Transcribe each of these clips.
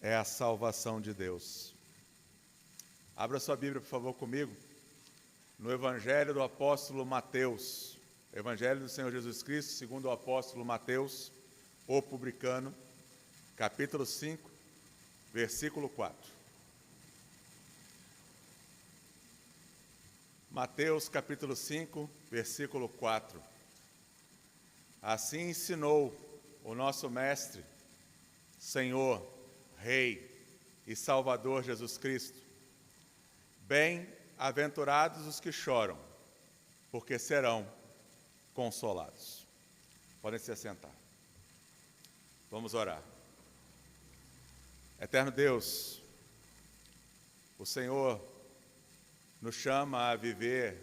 é a salvação de Deus. Abra sua Bíblia, por favor, comigo, no Evangelho do apóstolo Mateus, Evangelho do Senhor Jesus Cristo, segundo o apóstolo Mateus, o publicano, capítulo 5, versículo 4. Mateus, capítulo 5, versículo 4. Assim ensinou o nosso Mestre, Senhor, Rei e Salvador Jesus Cristo. Bem-aventurados os que choram, porque serão consolados. Podem se assentar. Vamos orar. Eterno Deus, o Senhor nos chama a viver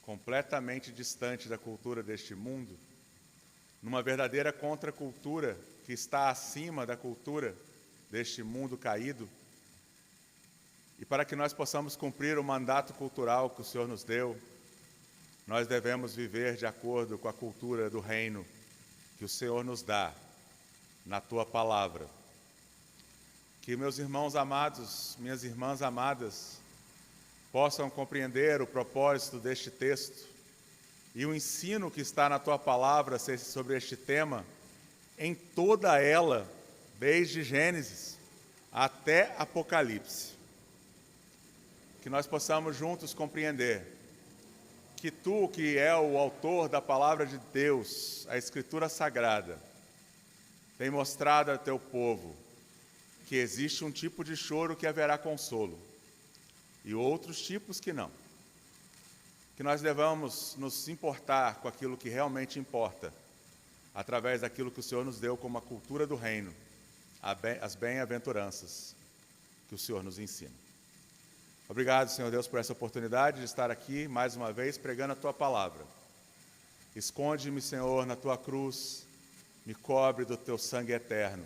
completamente distante da cultura deste mundo, numa verdadeira contracultura que está acima da cultura deste mundo caído. E para que nós possamos cumprir o mandato cultural que o Senhor nos deu, nós devemos viver de acordo com a cultura do reino que o Senhor nos dá na Tua palavra. Que meus irmãos amados, minhas irmãs amadas, possam compreender o propósito deste texto e o ensino que está na Tua palavra sobre este tema, em toda ela, desde Gênesis até Apocalipse. Que nós possamos juntos compreender que Tu, que é o autor da palavra de Deus, a Escritura Sagrada, tem mostrado ao Teu povo que existe um tipo de choro que haverá consolo e outros tipos que não. Que nós devamos nos importar com aquilo que realmente importa, através daquilo que o Senhor nos deu como a cultura do reino, as bem-aventuranças que o Senhor nos ensina. Obrigado, Senhor Deus, por essa oportunidade de estar aqui, mais uma vez, pregando a Tua palavra. Esconde-me, Senhor, na Tua cruz, me cobre do Teu sangue eterno,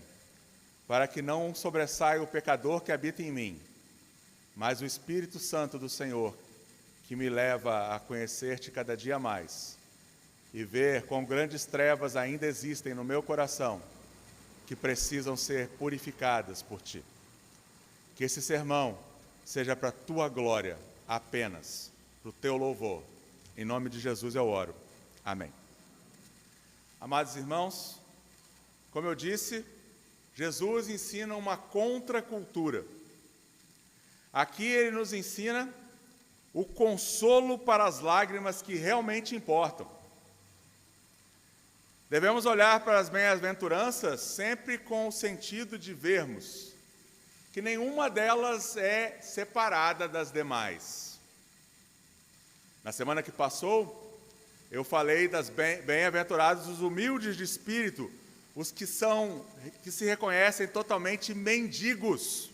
para que não sobressaia o pecador que habita em mim, mas o Espírito Santo do Senhor, que me leva a conhecer-Te cada dia mais e ver quão grandes trevas ainda existem no meu coração, que precisam ser purificadas por Ti. Que esse sermão seja para a Tua glória apenas, para o Teu louvor. Em nome de Jesus eu oro. Amém. Amados irmãos, como eu disse, Jesus ensina uma contracultura. Aqui Ele nos ensina o consolo para as lágrimas que realmente importam. Devemos olhar para as bem-aventuranças sempre com o sentido de vermos que nenhuma delas é separada das demais. Na semana que passou, eu falei das bem-aventurados os humildes de espírito, os que se reconhecem totalmente mendigos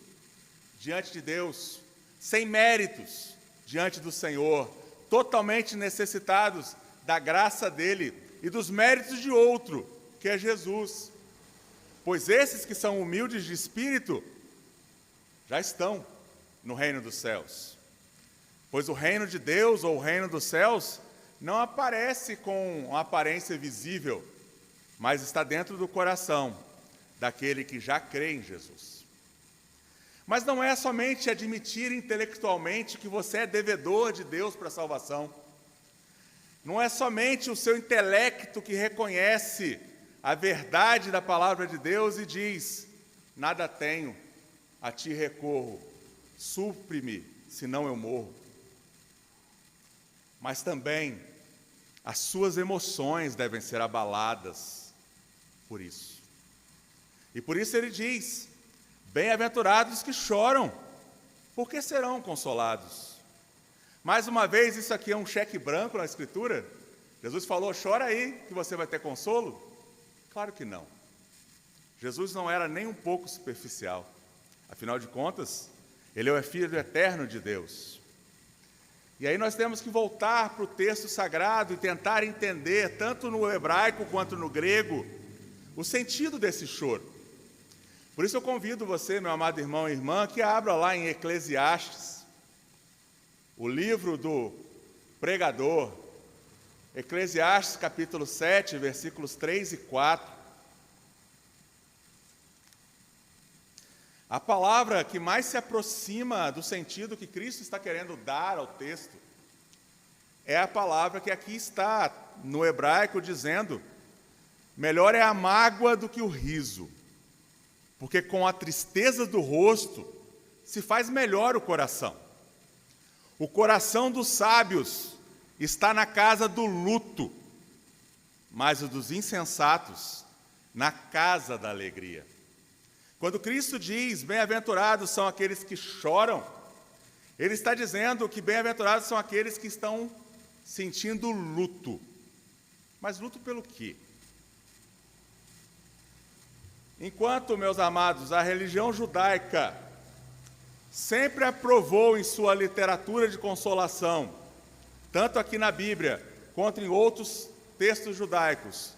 diante de Deus, sem méritos diante do Senhor, totalmente necessitados da graça dele e dos méritos de outro, que é Jesus. Pois esses que são humildes de espírito já estão no reino dos céus. Pois o reino de Deus ou o reino dos céus não aparece com uma aparência visível, mas está dentro do coração daquele que já crê em Jesus. Mas não é somente admitir intelectualmente que você é devedor de Deus para a salvação. Não é somente o seu intelecto que reconhece a verdade da palavra de Deus e diz: nada tenho, a Ti recorro, supre-me, senão eu morro. Mas também as suas emoções devem ser abaladas por isso. E por isso ele diz: bem-aventurados que choram, porque serão consolados. Mais uma vez, isso aqui é um cheque branco na Escritura? Jesus falou: chora aí, que você vai ter consolo? Claro que não. Jesus não era nem um pouco superficial. Afinal de contas, Ele é o Filho eterno de Deus. E aí nós temos que voltar para o texto sagrado e tentar entender, tanto no hebraico quanto no grego, o sentido desse choro. Por isso eu convido você, meu amado irmão e irmã, que abra lá em Eclesiastes, o livro do pregador, Eclesiastes capítulo 7, versículos 3 e 4. A palavra que mais se aproxima do sentido que Cristo está querendo dar ao texto é a palavra que aqui está no hebraico dizendo: melhor é a mágoa do que o riso, porque com a tristeza do rosto se faz melhor o coração. O coração dos sábios está na casa do luto, mas o dos insensatos na casa da alegria. Quando Cristo diz, bem-aventurados são aqueles que choram, Ele está dizendo que bem-aventurados são aqueles que estão sentindo luto. Mas luto pelo quê? Enquanto, meus amados, a religião judaica sempre aprovou em sua literatura de consolação, tanto aqui na Bíblia, quanto em outros textos judaicos,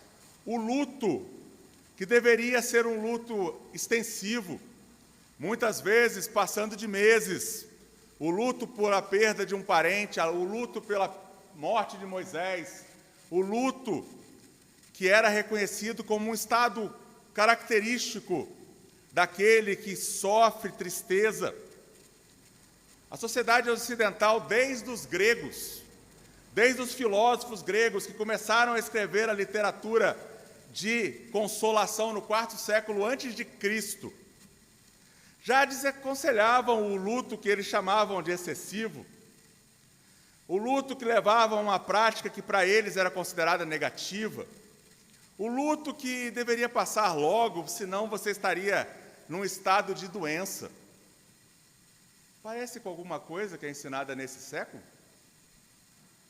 o luto, que deveria ser um luto extensivo, muitas vezes passando de meses, o luto por a perda de um parente, o luto pela morte de Moisés, o luto que era reconhecido como um estado característico daquele que sofre tristeza. A sociedade ocidental, desde os gregos, desde os filósofos gregos que começaram a escrever a literatura de consolação no quarto século antes de Cristo, já desaconselhavam o luto que eles chamavam de excessivo, o luto que levava a uma prática que para eles era considerada negativa, o luto que deveria passar logo, senão você estaria num estado de doença. Parece com alguma coisa que é ensinada nesse século?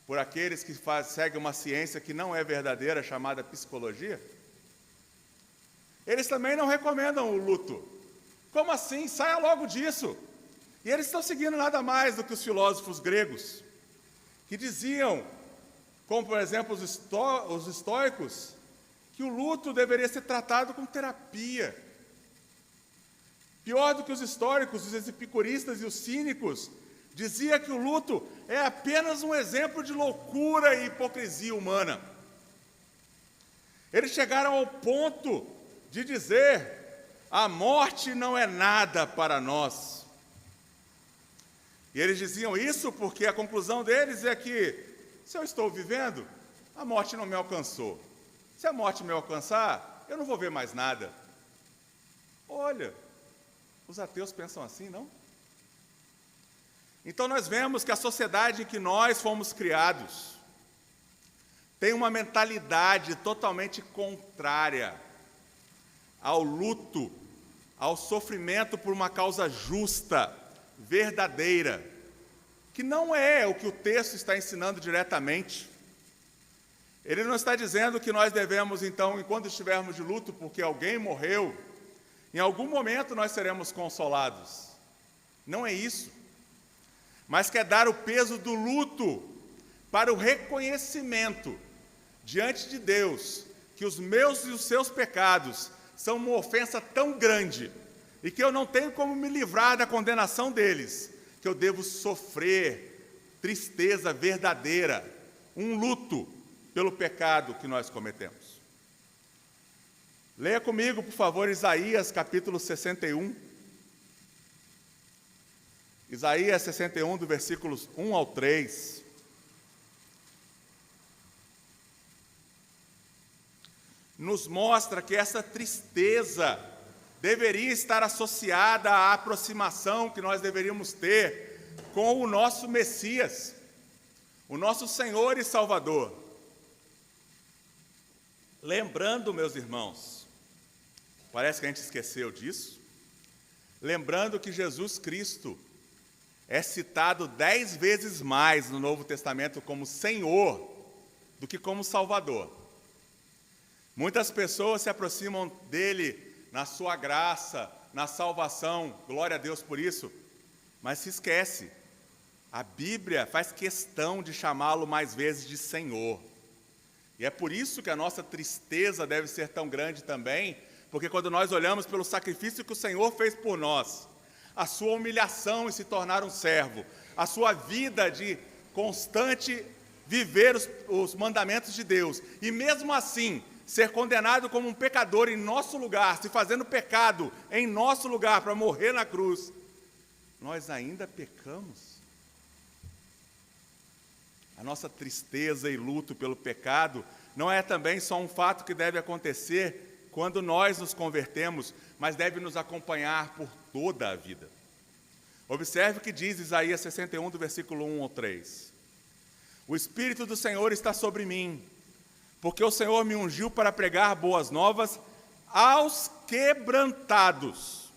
Por aqueles que seguem uma ciência que não é verdadeira, chamada psicologia? Eles também não recomendam o luto. Como assim? Saia logo disso. E eles estão seguindo nada mais do que os filósofos gregos, que diziam, como por exemplo os estoicos, que o luto deveria ser tratado com terapia. Pior do que os históricos, os epicuristas e os cínicos, dizia que o luto é apenas um exemplo de loucura e hipocrisia humana. Eles chegaram ao ponto de dizer: a morte não é nada para nós. E eles diziam isso porque a conclusão deles é que, se eu estou vivendo, a morte não me alcançou. Se a morte me alcançar, eu não vou ver mais nada. Olha, os ateus pensam assim, não? Então nós vemos que a sociedade em que nós fomos criados tem uma mentalidade totalmente contrária ao luto, ao sofrimento por uma causa justa, verdadeira, que não é o que o texto está ensinando diretamente. Ele não está dizendo que nós devemos, então, enquanto estivermos de luto porque alguém morreu, em algum momento nós seremos consolados. Não é isso. Mas quer dar o peso do luto para o reconhecimento diante de Deus que os meus e os seus pecados são uma ofensa tão grande e que eu não tenho como me livrar da condenação deles, que eu devo sofrer tristeza verdadeira, um luto pelo pecado que nós cometemos. Leia comigo, por favor, Isaías capítulo 61. Isaías 61, do versículos 1 ao 3. Nos mostra que essa tristeza deveria estar associada à aproximação que nós deveríamos ter com o nosso Messias, o nosso Senhor e Salvador. Lembrando, meus irmãos, parece que a gente esqueceu disso, lembrando que Jesus Cristo é citado 10 vezes mais no Novo Testamento como Senhor do que como Salvador. Muitas pessoas se aproximam dele na sua graça, na salvação, glória a Deus por isso, mas se esquece, a Bíblia faz questão de chamá-lo mais vezes de Senhor. E é por isso que a nossa tristeza deve ser tão grande também, porque quando nós olhamos pelo sacrifício que o Senhor fez por nós, a sua humilhação em se tornar um servo, a sua vida de constante viver os mandamentos de Deus, e mesmo assim ser condenado como um pecador em nosso lugar, se fazendo pecado em nosso lugar para morrer na cruz, nós ainda pecamos? A nossa tristeza e luto pelo pecado não é também só um fato que deve acontecer quando nós nos convertemos, mas deve nos acompanhar por toda a vida. Observe o que diz Isaías 61, do versículo 1 ao 3. O Espírito do Senhor está sobre mim, porque o Senhor me ungiu para pregar boas novas aos quebrantados.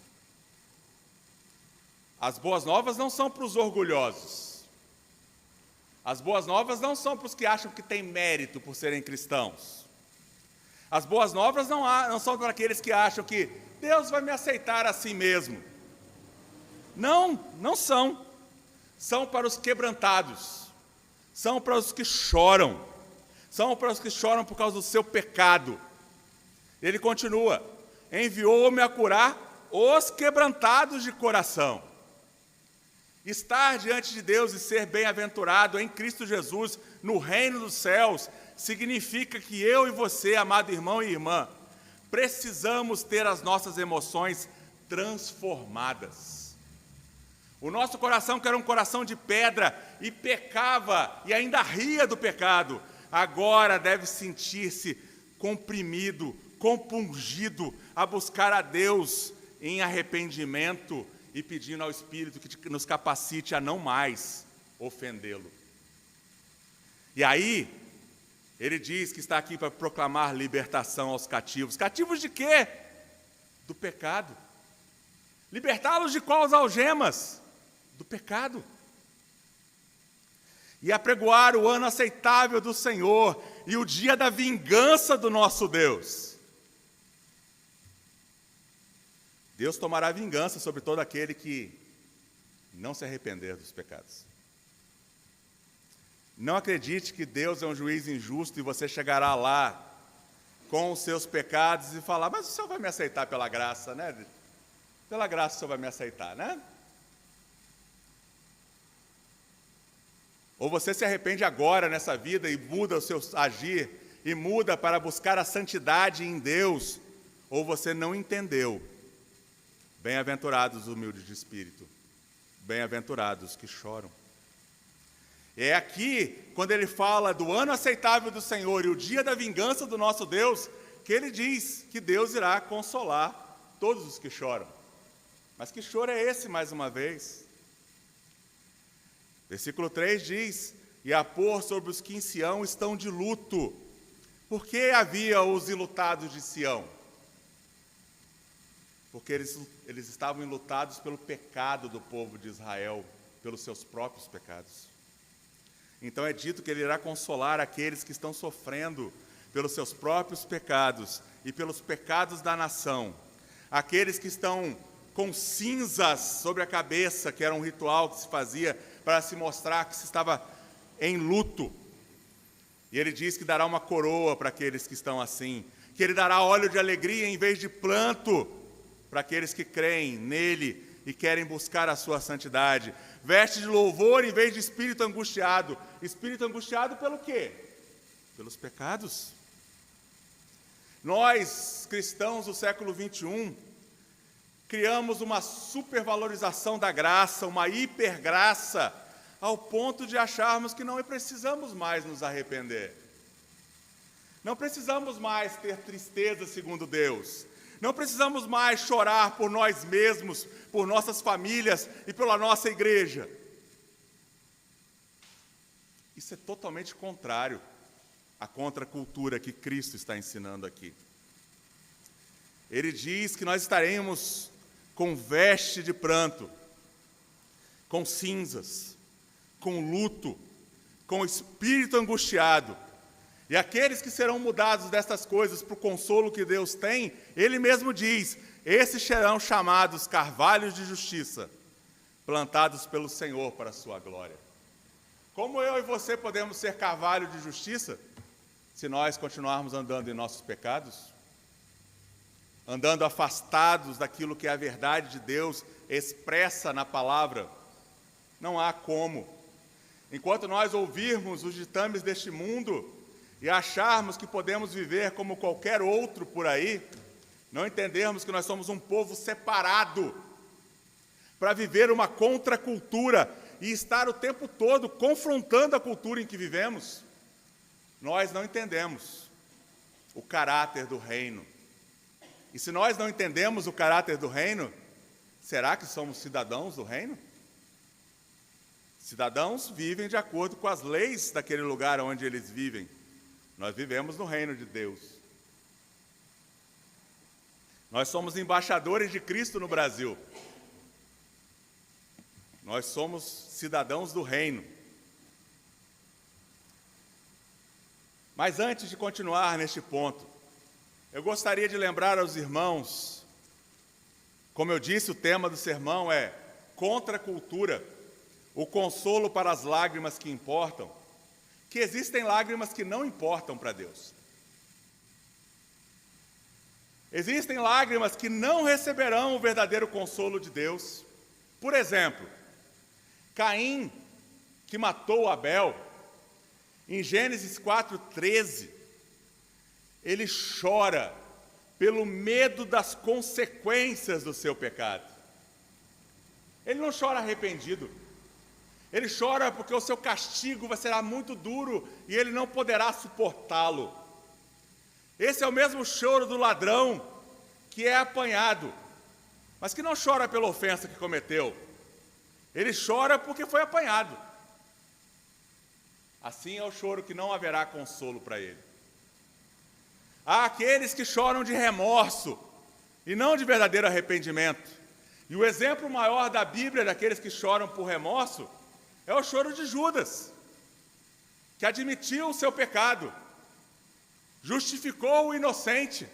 As boas novas não são para os orgulhosos. As boas novas não são para os que acham que têm mérito por serem cristãos. As boas novas não são para aqueles que acham que Deus vai me aceitar assim mesmo. Não são. São para os quebrantados. São para os que choram. São para os que choram por causa do seu pecado. Ele continua: enviou-me a curar os quebrantados de coração. Estar diante de Deus e ser bem-aventurado em Cristo Jesus, no reino dos céus, significa que eu e você, amado irmão e irmã, precisamos ter as nossas emoções transformadas. O nosso coração, que era um coração de pedra e pecava e ainda ria do pecado, agora deve sentir-se comprimido, compungido a buscar a Deus em arrependimento e pedindo ao Espírito que nos capacite a não mais ofendê-lo. E aí, ele diz que está aqui para proclamar libertação aos cativos. Cativos de quê? Do pecado. Libertá-los de quais algemas? Do pecado. E apregoar o ano aceitável do Senhor e o dia da vingança do nosso Deus. Deus tomará vingança sobre todo aquele que não se arrepender dos pecados. Não acredite que Deus é um juiz injusto e você chegará lá com os seus pecados e falar: mas o Senhor vai me aceitar pela graça, né? Pela graça o Senhor vai me aceitar, né? Ou você se arrepende agora nessa vida e muda o seu agir, e muda para buscar a santidade em Deus, ou você não entendeu. Bem-aventurados os humildes de espírito, bem-aventurados que choram. É aqui, quando ele fala do ano aceitável do Senhor e o dia da vingança do nosso Deus, que ele diz que Deus irá consolar todos os que choram. Mas que choro é esse, mais uma vez? Versículo 3 diz: e a pôr sobre os que em Sião estão de luto. Por que havia os enlutados de Sião? Porque eles estavam enlutados pelo pecado do povo de Israel, pelos seus próprios pecados. Então é dito que ele irá consolar aqueles que estão sofrendo pelos seus próprios pecados e pelos pecados da nação. Aqueles que estão com cinzas sobre a cabeça, que era um ritual que se fazia para se mostrar que se estava em luto. E ele diz que dará uma coroa para aqueles que estão assim, que ele dará óleo de alegria em vez de pranto para aqueles que creem nele e querem buscar a sua santidade. Veste de louvor em vez de espírito angustiado. Espírito angustiado pelo quê? Pelos pecados. Nós, cristãos do século 21, criamos uma supervalorização da graça, uma hipergraça, ao ponto de acharmos que não precisamos mais nos arrepender. Não precisamos mais ter tristeza segundo Deus. Não precisamos mais chorar por nós mesmos, por nossas famílias e pela nossa igreja. Isso é totalmente contrário à contracultura que Cristo está ensinando aqui. Ele diz que nós estaremos com veste de pranto, com cinzas, com luto, com espírito angustiado. E aqueles que serão mudados destas coisas para o consolo que Deus tem, ele mesmo diz: esses serão chamados carvalhos de justiça, plantados pelo Senhor para a sua glória. Como eu e você podemos ser carvalho de justiça se nós continuarmos andando em nossos pecados? Andando afastados daquilo que é a verdade de Deus expressa na palavra? Não há como. Enquanto nós ouvirmos os ditames deste mundo, e acharmos que podemos viver como qualquer outro por aí, não entendermos que nós somos um povo separado para viver uma contracultura e estar o tempo todo confrontando a cultura em que vivemos, nós não entendemos o caráter do reino. E se nós não entendemos o caráter do reino, será que somos cidadãos do reino? Cidadãos vivem de acordo com as leis daquele lugar onde eles vivem. Nós vivemos no reino de Deus. Nós somos embaixadores de Cristo no Brasil. Nós somos cidadãos do reino. Mas antes de continuar neste ponto, eu gostaria de lembrar aos irmãos, como eu disse, o tema do sermão é contra a cultura, o consolo para as lágrimas que importam, que existem lágrimas que não importam para Deus. Existem lágrimas que não receberão o verdadeiro consolo de Deus. Por exemplo, Caim, que matou Abel, em Gênesis 4:13, ele chora pelo medo das consequências do seu pecado. Ele não chora arrependido. Ele chora porque o seu castigo será muito duro e ele não poderá suportá-lo. Esse é o mesmo choro do ladrão que é apanhado, mas que não chora pela ofensa que cometeu. Ele chora porque foi apanhado. Assim é o choro que não haverá consolo para ele. Há aqueles que choram de remorso e não de verdadeiro arrependimento. E o exemplo maior da Bíblia daqueles que choram por remorso é o choro de Judas, que admitiu o seu pecado, justificou o inocente,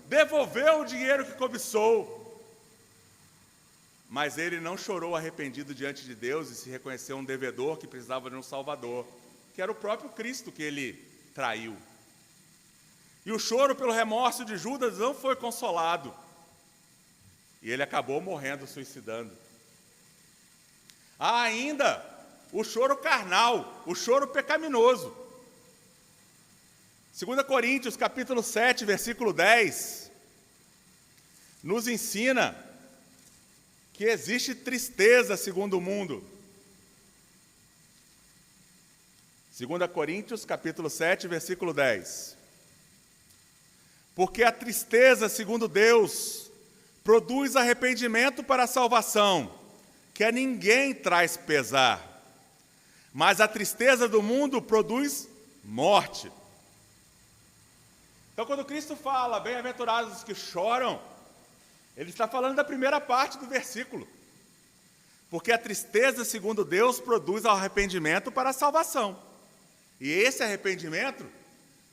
devolveu o dinheiro que cobiçou, mas ele não chorou arrependido diante de Deus e se reconheceu um devedor que precisava de um Salvador, que era o próprio Cristo que ele traiu. E o choro pelo remorso de Judas não foi consolado, e ele acabou morrendo, suicidando. Há ainda o choro carnal, o choro pecaminoso. 2 Coríntios, capítulo 7, versículo 10, nos ensina que existe tristeza segundo o mundo. 2 Coríntios, capítulo 7, versículo 10. Porque a tristeza, segundo Deus, produz arrependimento para a salvação, que a ninguém traz pesar. Mas a tristeza do mundo produz morte. Então, quando Cristo fala, bem-aventurados os que choram, ele está falando da primeira parte do versículo. Porque a tristeza, segundo Deus, produz arrependimento para a salvação. E esse arrependimento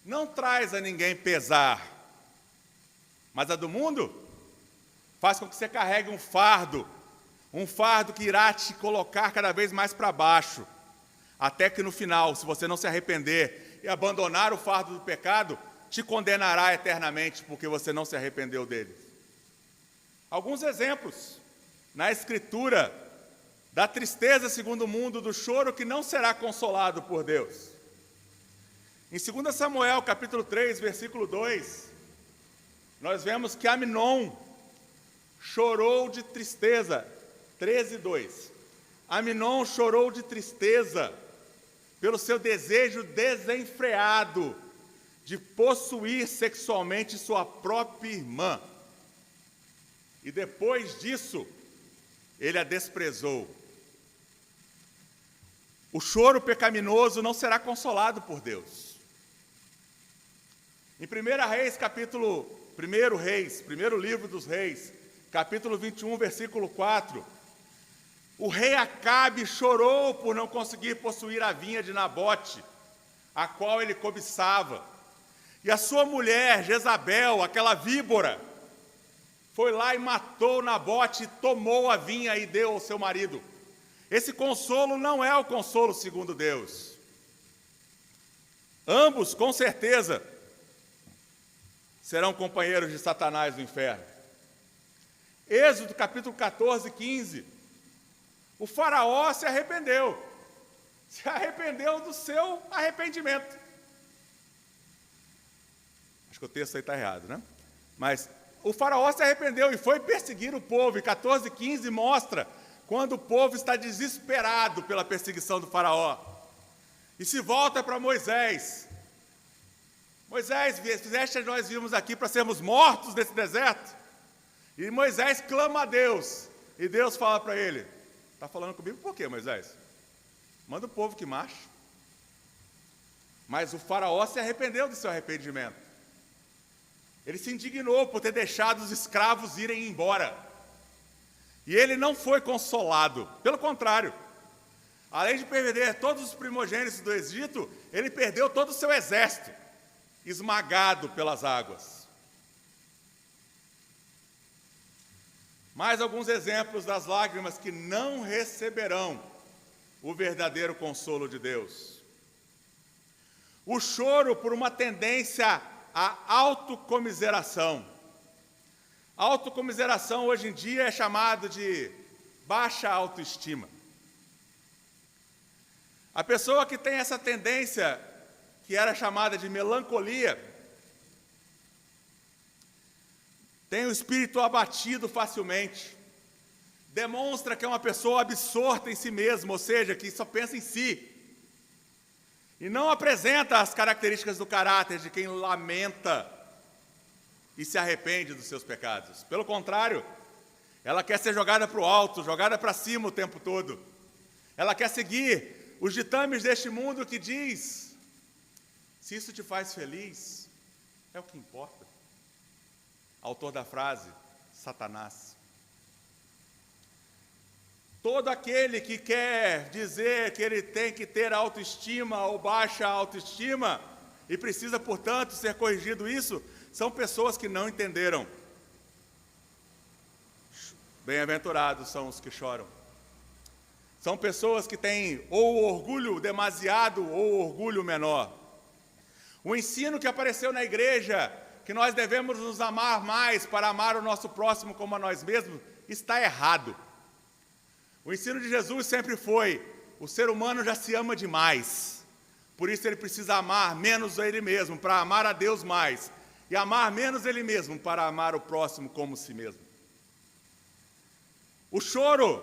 não traz a ninguém pesar. Mas a do mundo faz com que você carregue um fardo que irá te colocar cada vez mais para baixo, até que no final, se você não se arrepender e abandonar o fardo do pecado, te condenará eternamente, porque você não se arrependeu dele. Alguns exemplos na Escritura da tristeza segundo o mundo, do choro que não será consolado por Deus. Em 2 Samuel, capítulo 3, versículo 2, nós vemos que Amnon chorou de tristeza. 13:2. Amnon chorou de tristeza pelo seu desejo desenfreado de possuir sexualmente sua própria irmã. E depois disso, ele a desprezou. O choro pecaminoso não será consolado por Deus. Em 1 Reis, primeiro livro dos Reis, capítulo 21, versículo 4, o rei Acabe chorou por não conseguir possuir a vinha de Nabote, a qual ele cobiçava. E a sua mulher, Jezabel, aquela víbora, foi lá e matou Nabote, tomou a vinha e deu ao seu marido. Esse consolo não é o consolo segundo Deus. Ambos, com certeza, serão companheiros de Satanás no inferno. Êxodo, capítulo 14, 15. O faraó se arrependeu do seu arrependimento. Acho que o texto aí está errado, né? Mas o faraó se arrependeu e foi perseguir o povo. E 14:15 mostra quando o povo está desesperado pela perseguição do faraó. E se volta para Moisés. Moisés, fizeste nós vimos aqui para sermos mortos nesse deserto? E Moisés clama a Deus. E Deus fala para ele: está falando comigo por quê, Moisés? Manda o povo que marche. Mas o faraó se arrependeu do seu arrependimento. Ele se indignou por ter deixado os escravos irem embora. E ele não foi consolado. Pelo contrário, além de perder todos os primogênitos do Egito, ele perdeu todo o seu exército, esmagado pelas águas. Mais alguns exemplos das lágrimas que não receberão o verdadeiro consolo de Deus. O choro por uma tendência à autocomiseração. Autocomiseração hoje em dia é chamado de baixa autoestima. A pessoa que tem essa tendência, que era chamada de melancolia, tem o espírito abatido facilmente, demonstra que é uma pessoa absorta em si mesma, ou seja, que só pensa em si, e não apresenta as características do caráter de quem lamenta e se arrepende dos seus pecados. Pelo contrário, ela quer ser jogada para o alto, jogada para cima o tempo todo. Ela quer seguir os ditames deste mundo que diz: se isso te faz feliz, é o que importa. Autor da frase, Satanás. Todo aquele que quer dizer que ele tem que ter autoestima ou baixa autoestima e precisa, portanto, ser corrigido isso, são pessoas que não entenderam. Bem-aventurados são os que choram. São pessoas que têm ou orgulho demasiado ou orgulho menor. O ensino que apareceu na igreja, que nós devemos nos amar mais para amar o nosso próximo como a nós mesmos, está errado. O ensino de Jesus sempre foi: o ser humano já se ama demais, por isso ele precisa amar menos a ele mesmo, para amar a Deus mais, e amar menos ele mesmo, para amar o próximo como si mesmo. O choro,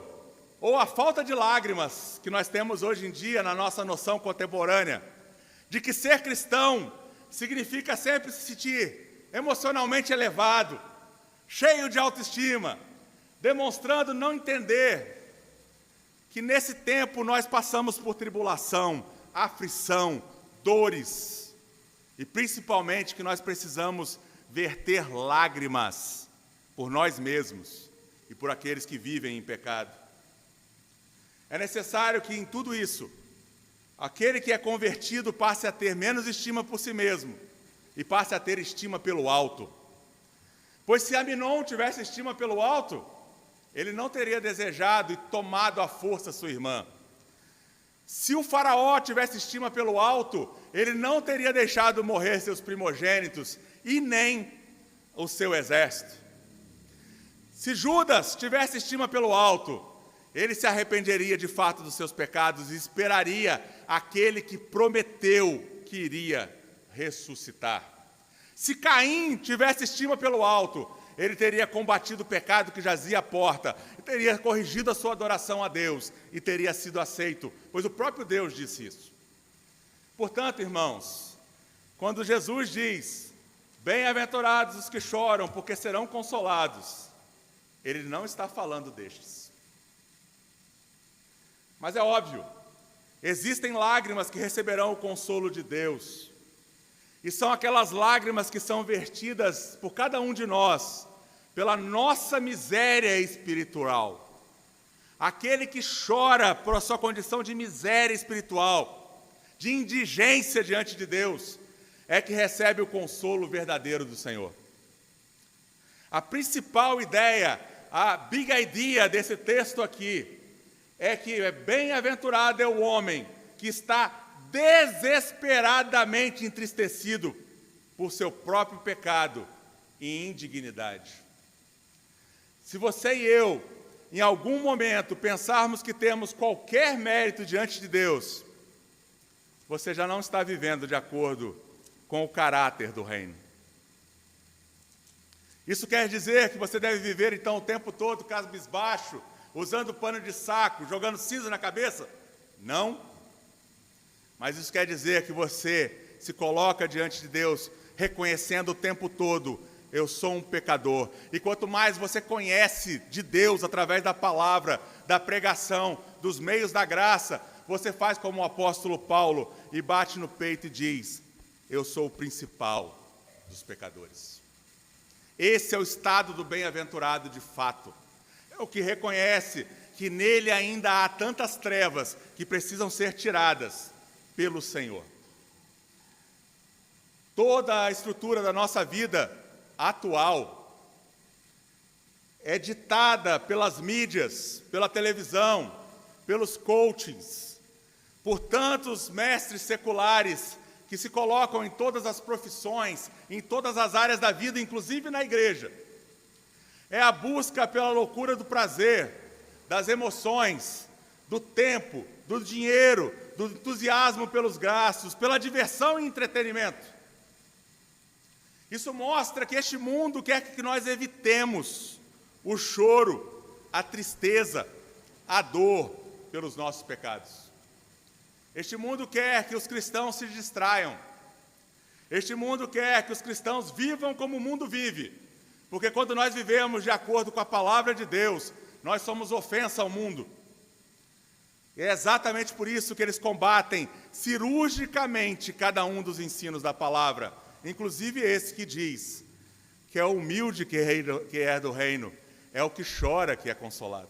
ou a falta de lágrimas, que nós temos hoje em dia na nossa noção contemporânea, de que ser cristão significa sempre se sentir emocionalmente elevado, cheio de autoestima, demonstrando não entender que nesse tempo nós passamos por tribulação, aflição, dores, e principalmente que nós precisamos verter lágrimas por nós mesmos e por aqueles que vivem em pecado. É necessário que em tudo isso, aquele que é convertido passe a ter menos estima por si mesmo e passe a ter estima pelo alto. Pois se Aminon tivesse estima pelo alto, ele não teria desejado e tomado à força sua irmã. Se o faraó tivesse estima pelo alto, ele não teria deixado morrer seus primogênitos e nem o seu exército. Se Judas tivesse estima pelo alto, ele se arrependeria de fato dos seus pecados e esperaria aquele que prometeu que iria ressuscitar. Se Caim tivesse estima pelo alto, ele teria combatido o pecado que jazia à porta, teria corrigido a sua adoração a Deus e teria sido aceito, pois o próprio Deus disse isso. Portanto, irmãos, quando Jesus diz: bem-aventurados os que choram, porque serão consolados, ele não está falando destes. Mas é óbvio, existem lágrimas que receberão o consolo de Deus, e são aquelas lágrimas que são vertidas por cada um de nós, pela nossa miséria espiritual. Aquele que chora por a sua condição de miséria espiritual, de indigência diante de Deus, é que recebe o consolo verdadeiro do Senhor. A principal ideia, a big idea desse texto aqui, é que bem-aventurado é o homem que está desesperadamente entristecido por seu próprio pecado e indignidade. Se você e eu, em algum momento, pensarmos que temos qualquer mérito diante de Deus, você já não está vivendo de acordo com o caráter do reino. Isso quer dizer que você deve viver, então, o tempo todo cabisbaixo, usando pano de saco, jogando cinza na cabeça? Não. Mas isso quer dizer que você se coloca diante de Deus, reconhecendo o tempo todo: eu sou um pecador. E quanto mais você conhece de Deus através da palavra, da pregação, dos meios da graça, você faz como o apóstolo Paulo e bate no peito e diz: eu sou o principal dos pecadores. Esse é o estado do bem-aventurado de fato. É o que reconhece que nele ainda há tantas trevas que precisam ser tiradas pelo Senhor. Toda a estrutura da nossa vida atual é ditada pelas mídias, pela televisão, pelos coachings, por tantos mestres seculares que se colocam em todas as profissões, em todas as áreas da vida, inclusive na igreja. É a busca pela loucura do prazer, das emoções, do tempo, do dinheiro, do entusiasmo pelos gastos, pela diversão e entretenimento. Isso mostra que este mundo quer que nós evitemos o choro, a tristeza, a dor pelos nossos pecados. Este mundo quer que os cristãos se distraiam. Este mundo quer que os cristãos vivam como o mundo vive. Porque quando nós vivemos de acordo com a palavra de Deus, nós somos ofensa ao mundo. E é exatamente por isso que eles combatem cirurgicamente cada um dos ensinos da palavra, inclusive esse que diz que é o humilde que é do reino, é o que chora que é consolado.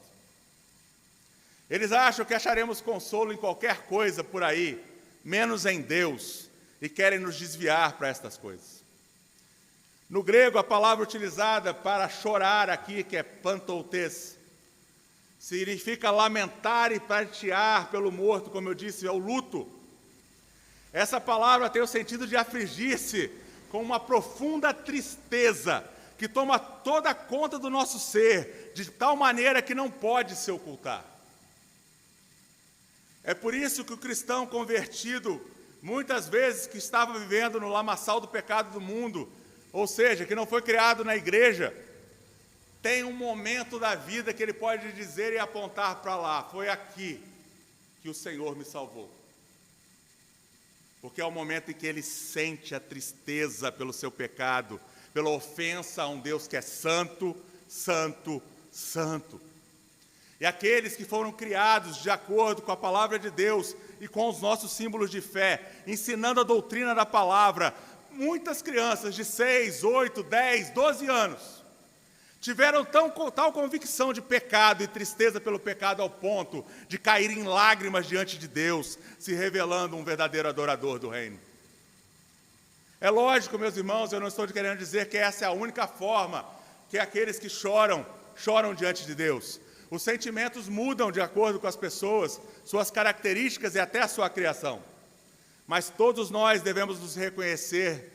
Eles acham que acharemos consolo em qualquer coisa por aí, menos em Deus, e querem nos desviar para estas coisas. No grego, a palavra utilizada para chorar aqui, que é pantoutes, significa lamentar e pratear pelo morto, como eu disse, é o luto. Essa palavra tem o sentido de afligir-se com uma profunda tristeza que toma toda conta do nosso ser, de tal maneira que não pode se ocultar. É por isso que o cristão convertido, muitas vezes que estava vivendo no lamaçal do pecado do mundo, ou seja, que não foi criado na igreja, tem um momento da vida que ele pode dizer e apontar para lá: foi aqui que o Senhor me salvou. Porque é o momento em que ele sente a tristeza pelo seu pecado, pela ofensa a um Deus que é santo, santo, santo. E aqueles que foram criados de acordo com a palavra de Deus e com os nossos símbolos de fé, ensinando a doutrina da palavra, muitas crianças de 6, 8, 10, 12 anos, tiveram tal convicção de pecado e tristeza pelo pecado ao ponto de cair em lágrimas diante de Deus, se revelando um verdadeiro adorador do reino. É lógico, meus irmãos, eu não estou querendo dizer que essa é a única forma que aqueles que choram diante de Deus. Os sentimentos mudam de acordo com as pessoas, suas características e até a sua criação. Mas todos nós devemos nos reconhecer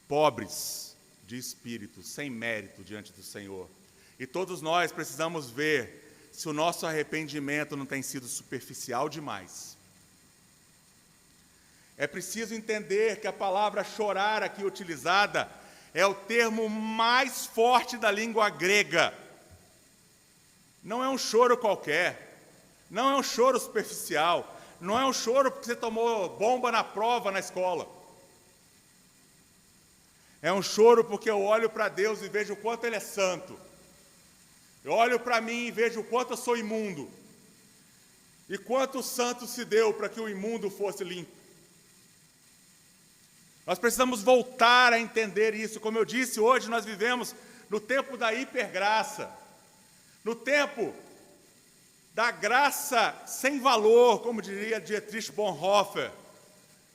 pobres de espírito, sem mérito diante do Senhor. E todos nós precisamos ver se o nosso arrependimento não tem sido superficial demais. É preciso entender que a palavra chorar aqui utilizada é o termo mais forte da língua grega. Não é um choro qualquer, não é um choro superficial, não é um choro porque você tomou bomba na prova na escola. É um choro porque eu olho para Deus e vejo o quanto Ele é santo. Eu olho para mim e vejo o quanto eu sou imundo. E quanto o santo se deu para que o imundo fosse limpo. Nós precisamos voltar a entender isso. Como eu disse, hoje nós vivemos no tempo da hipergraça. No tempo da graça sem valor, como diria Dietrich Bonhoeffer.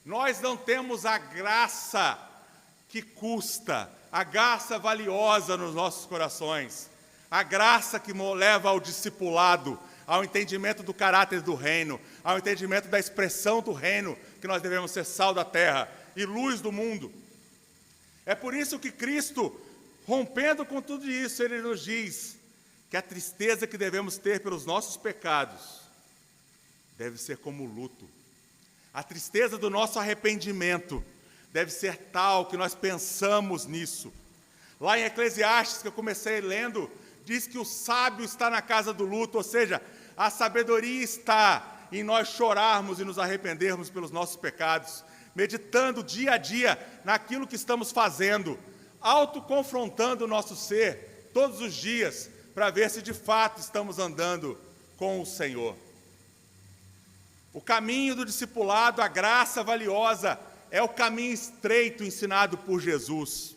Nós não temos a graça que custa, a graça valiosa nos nossos corações, a graça que leva ao discipulado, ao entendimento do caráter do reino, ao entendimento da expressão do reino, que nós devemos ser sal da terra e luz do mundo. É por isso que Cristo, rompendo com tudo isso, Ele nos diz que a tristeza que devemos ter pelos nossos pecados deve ser como luto. A tristeza do nosso arrependimento deve ser tal que nós pensamos nisso. Lá em Eclesiastes, que eu comecei lendo, diz que o sábio está na casa do luto, ou seja, a sabedoria está em nós chorarmos e nos arrependermos pelos nossos pecados, meditando dia a dia naquilo que estamos fazendo, autoconfrontando o nosso ser todos os dias, para ver se de fato estamos andando com o Senhor. O caminho do discipulado, a graça valiosa, é o caminho estreito ensinado por Jesus.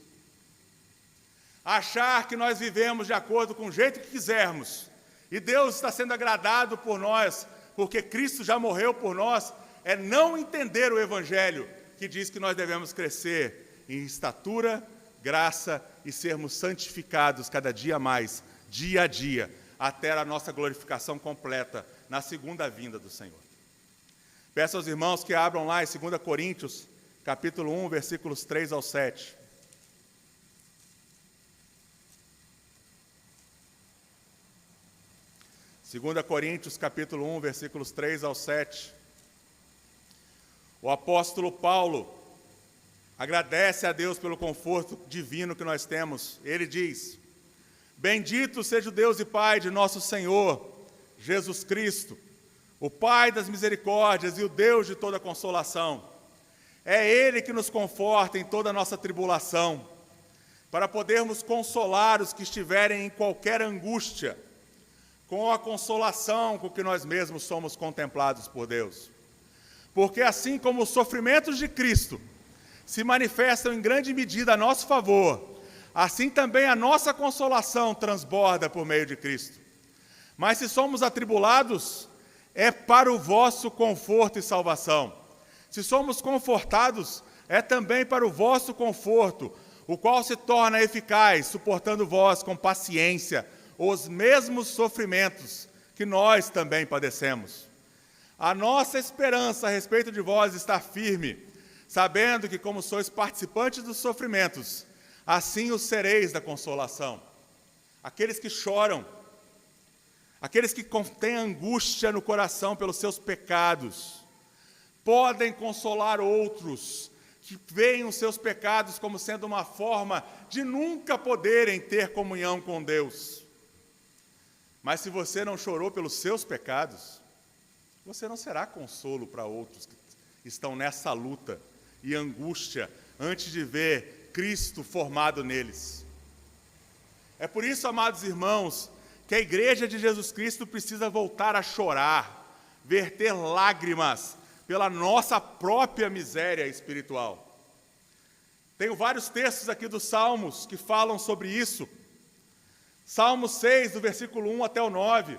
Achar que nós vivemos de acordo com o jeito que quisermos, e Deus está sendo agradado por nós, porque Cristo já morreu por nós, é não entender o Evangelho, que diz que nós devemos crescer em estatura, graça e sermos santificados cada dia mais, dia a dia, até a nossa glorificação completa na segunda vinda do Senhor. Peço aos irmãos que abram lá em 2 Coríntios, capítulo 1, versículos 3 ao 7. Segunda Coríntios, capítulo 1, versículos 3 ao 7. O apóstolo Paulo agradece a Deus pelo conforto divino que nós temos. Ele diz: bendito seja o Deus e Pai de nosso Senhor Jesus Cristo, o Pai das misericórdias e o Deus de toda consolação. É Ele que nos conforta em toda a nossa tribulação, para podermos consolar os que estiverem em qualquer angústia, com a consolação com que nós mesmos somos contemplados por Deus. Porque assim como os sofrimentos de Cristo se manifestam em grande medida a nosso favor, assim também a nossa consolação transborda por meio de Cristo. Mas se somos atribulados, é para o vosso conforto e salvação. Se somos confortados, é também para o vosso conforto, o qual se torna eficaz, suportando vós com paciência os mesmos sofrimentos que nós também padecemos. A nossa esperança a respeito de vós está firme, sabendo que, como sois participantes dos sofrimentos, assim os sereis da consolação. Aqueles que choram, aqueles que têm angústia no coração pelos seus pecados, podem consolar outros que veem os seus pecados como sendo uma forma de nunca poderem ter comunhão com Deus. Mas se você não chorou pelos seus pecados, você não será consolo para outros que estão nessa luta e angústia antes de ver Cristo formado neles. É por isso, amados irmãos, que a Igreja de Jesus Cristo precisa voltar a chorar, verter lágrimas pela nossa própria miséria espiritual. Tenho vários textos aqui dos Salmos que falam sobre isso. Salmo 6, do versículo 1 até o 9.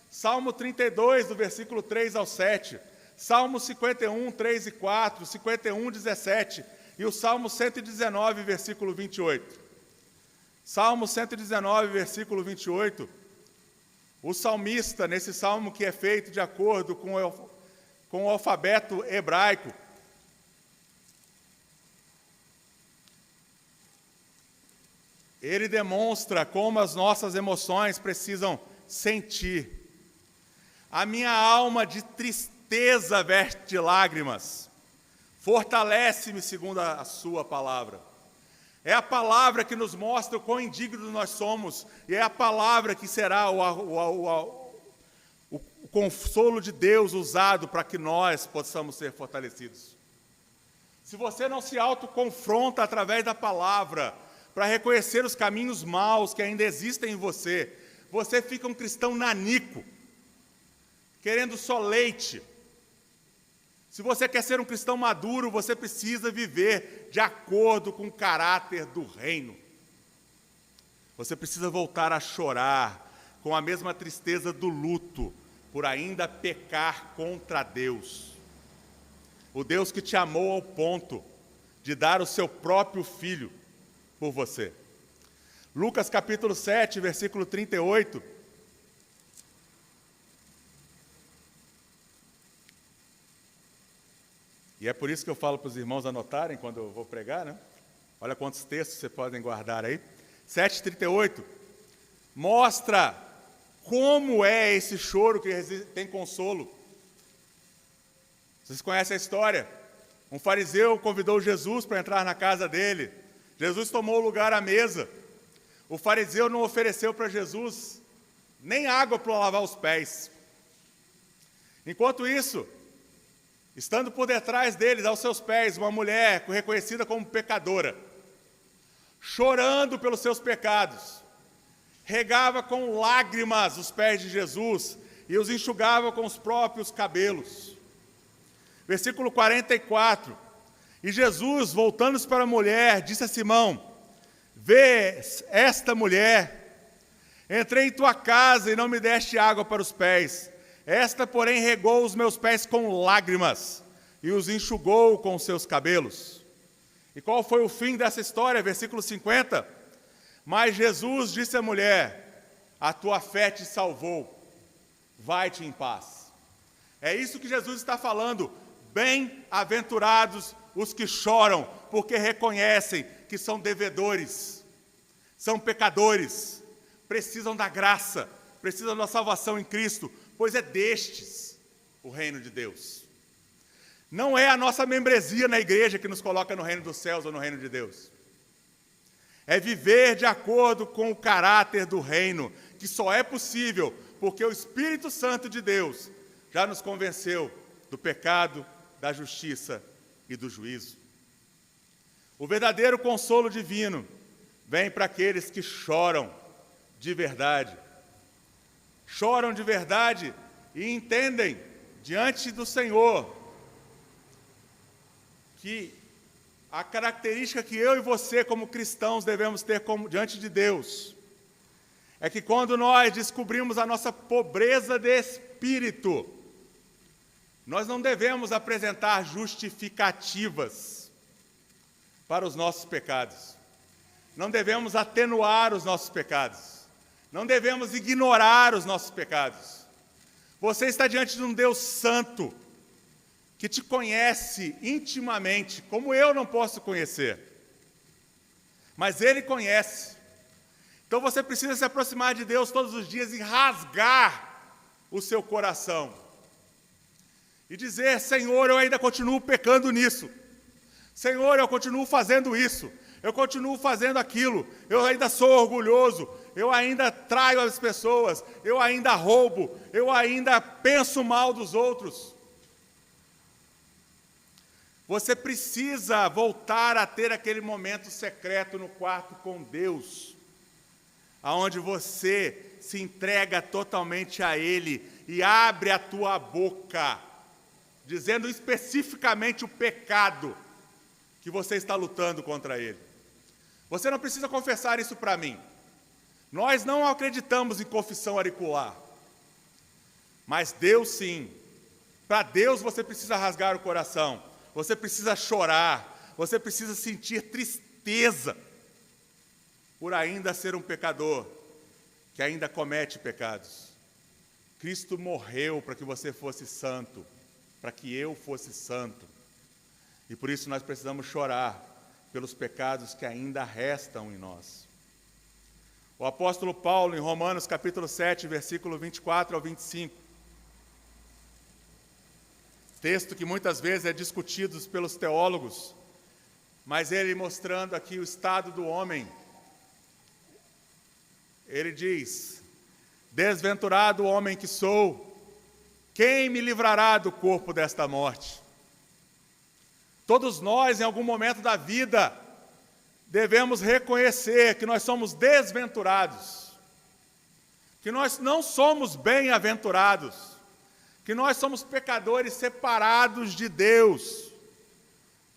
Salmo 32, do versículo 3 ao 7. Salmo 51, 3 e 4. 51, 17. E o Salmo 119, versículo 28. Salmo 119, versículo 28. O salmista, nesse salmo que é feito de acordo com o alfabeto hebraico, ele demonstra como as nossas emoções precisam sentir. A minha alma de tristeza verte lágrimas, fortalece-me segundo a sua palavra. É a palavra que nos mostra o quão indignos nós somos, e é a palavra que será o consolo de Deus usado para que nós possamos ser fortalecidos. Se você não se autoconfronta através da palavra, para reconhecer os caminhos maus que ainda existem em você, você fica um cristão nanico, querendo só leite. Se você quer ser um cristão maduro, você precisa viver de acordo com o caráter do reino. Você precisa voltar a chorar com a mesma tristeza do luto, por ainda pecar contra Deus. O Deus que te amou ao ponto de dar o seu próprio Filho por você. Lucas capítulo 7, versículo 38. E é por isso que eu falo para os irmãos anotarem quando eu vou pregar, né? Olha quantos textos vocês podem guardar aí. 7,38. Mostra como é esse choro que tem consolo. Vocês conhecem a história? Um fariseu convidou Jesus para entrar na casa dele. Jesus tomou lugar à mesa. O fariseu não ofereceu para Jesus nem água para lavar os pés. Enquanto isso, estando por detrás deles, aos seus pés, uma mulher reconhecida como pecadora, chorando pelos seus pecados, regava com lágrimas os pés de Jesus e os enxugava com os próprios cabelos. Versículo 44. E Jesus, voltando-se para a mulher, disse a Simão: vê esta mulher, entrei em tua casa e não me deste água para os pés. Esta, porém, regou os meus pés com lágrimas e os enxugou com os seus cabelos. E qual foi o fim dessa história? Versículo 50. Mas Jesus disse à mulher: a tua fé te salvou, vai-te em paz. É isso que Jesus está falando. Bem-aventurados os que choram, porque reconhecem que são devedores, são pecadores, precisam da graça, precisam da salvação em Cristo, pois é destes o reino de Deus. Não é a nossa membresia na igreja que nos coloca no reino dos céus ou no reino de Deus. É viver de acordo com o caráter do reino, que só é possível porque o Espírito Santo de Deus já nos convenceu do pecado, da justiça e do juízo. O verdadeiro consolo divino vem para aqueles que choram de verdade. Choram de verdade e entendem diante do Senhor que a característica que eu e você, como cristãos, devemos ter diante de Deus é que quando nós descobrimos a nossa pobreza de espírito, nós não devemos apresentar justificativas para os nossos pecados. Não devemos atenuar os nossos pecados. Não devemos ignorar os nossos pecados. Você está diante de um Deus santo, que te conhece intimamente, como eu não posso conhecer. Mas Ele conhece. Então você precisa se aproximar de Deus todos os dias e rasgar o seu coração. E dizer: Senhor, eu ainda continuo pecando nisso. Senhor, eu continuo fazendo isso. Eu continuo fazendo aquilo. Eu ainda sou orgulhoso. Eu ainda traio as pessoas. Eu ainda roubo. Eu ainda penso mal dos outros. Você precisa voltar a ter aquele momento secreto no quarto com Deus, aonde você se entrega totalmente a Ele e abre a tua boca, dizendo especificamente o pecado que você está lutando contra ele. Você não precisa confessar isso para mim. Nós não acreditamos em confissão auricular. Mas Deus sim. Para Deus você precisa rasgar o coração. Você precisa chorar. Você precisa sentir tristeza por ainda ser um pecador que ainda comete pecados. Cristo morreu para que você fosse santo, para que eu fosse santo. E por isso nós precisamos chorar pelos pecados que ainda restam em nós. O apóstolo Paulo, em Romanos capítulo 7, versículo 24 ao 25, texto que muitas vezes é discutido pelos teólogos, mas ele mostrando aqui o estado do homem, ele diz: desventurado homem que sou, quem me livrará do corpo desta morte? Todos nós, em algum momento da vida, devemos reconhecer que nós somos desventurados, que nós não somos bem-aventurados, que nós somos pecadores separados de Deus,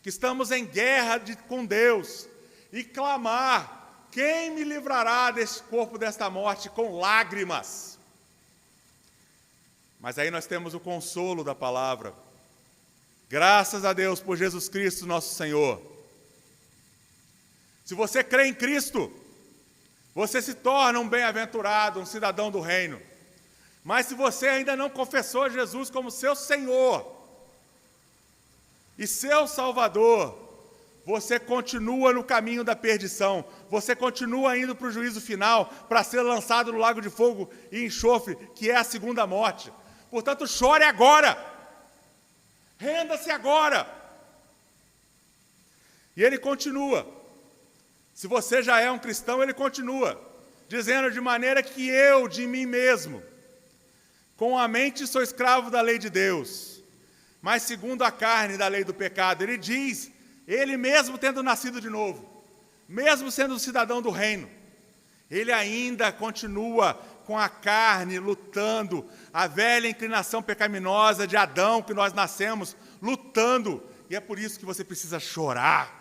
que estamos em guerra com Deus, e clamar: quem me livrará desse corpo desta morte, com lágrimas? Mas aí nós temos o consolo da palavra. Graças a Deus por Jesus Cristo, nosso Senhor. Se você crê em Cristo, você se torna um bem-aventurado, um cidadão do reino. Mas se você ainda não confessou Jesus como seu Senhor e seu Salvador, você continua no caminho da perdição. Você continua indo para o juízo final, para ser lançado no lago de fogo e enxofre, que é a segunda morte. Portanto, chore agora. Renda-se agora. E ele continua: Se você já é um cristão, ele continua, dizendo: de maneira que eu, de mim mesmo, com a mente sou escravo da lei de Deus, mas segundo a carne da lei do pecado. Ele diz, ele mesmo tendo nascido de novo, mesmo sendo cidadão do reino, ele ainda continua com a carne lutando, a velha inclinação pecaminosa de Adão que nós nascemos, lutando. E é por isso que você precisa chorar.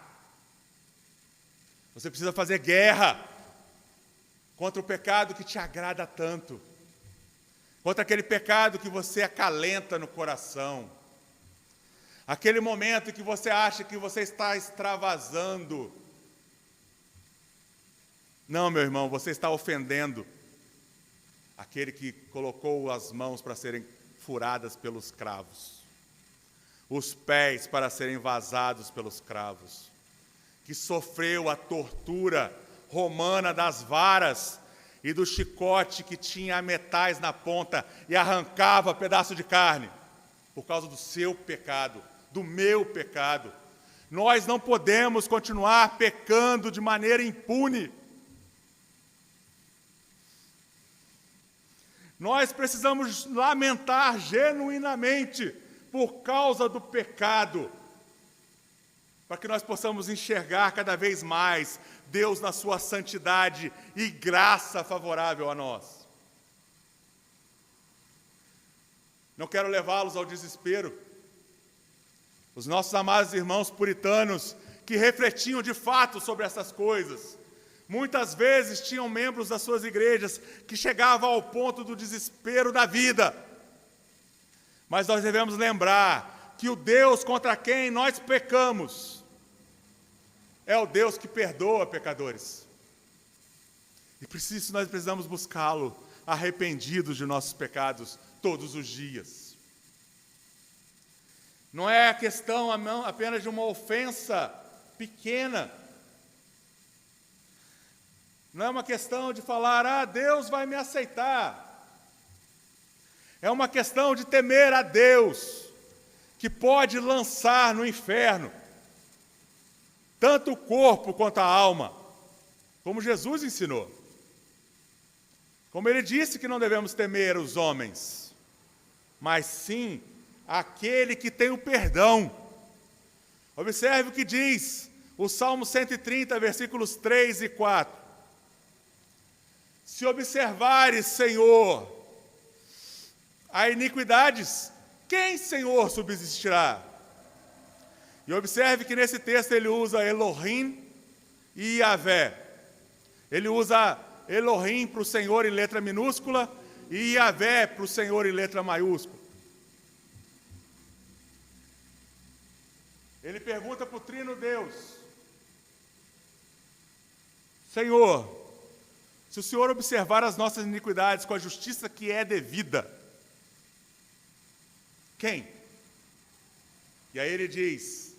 Você precisa fazer guerra contra o pecado que te agrada tanto, contra aquele pecado que você acalenta no coração, aquele momento que você acha que você está extravasando. Não, meu irmão, você está ofendendo aquele que colocou as mãos para serem furadas pelos cravos, os pés para serem vazados pelos cravos, que sofreu a tortura romana das varas e do chicote que tinha metais na ponta e arrancava pedaço de carne, por causa do seu pecado, do meu pecado. Nós não podemos continuar pecando de maneira impune. Nós precisamos lamentar genuinamente por causa do pecado, para que nós possamos enxergar cada vez mais Deus na sua santidade e graça favorável a nós. Não quero levá-los ao desespero. Os nossos amados irmãos puritanos, que refletiam de fato sobre essas coisas, muitas vezes tinham membros das suas igrejas que chegavam ao ponto do desespero da vida. Mas nós devemos lembrar que o Deus contra quem nós pecamos é o Deus que perdoa pecadores. E por isso nós precisamos buscá-lo arrependidos de nossos pecados todos os dias. Não é a questão apenas de uma ofensa pequena. Não é uma questão de falar, Deus vai me aceitar. É uma questão de temer a Deus, que pode lançar no inferno tanto o corpo quanto a alma, como Jesus ensinou. Como ele disse que não devemos temer os homens, mas sim aquele que tem o perdão. Observe o que diz o Salmo 130, versículos 3 e 4. Se observares, Senhor, a iniquidades, quem, Senhor, subsistirá? E observe que nesse texto ele usa Elohim e Yahvé. Ele usa Elohim para o Senhor em letra minúscula e Yahvé para o Senhor em letra maiúscula. Ele pergunta para o Trino Deus: Senhor, se o Senhor observar as nossas iniquidades com a justiça que é devida, quem? E aí ele diz: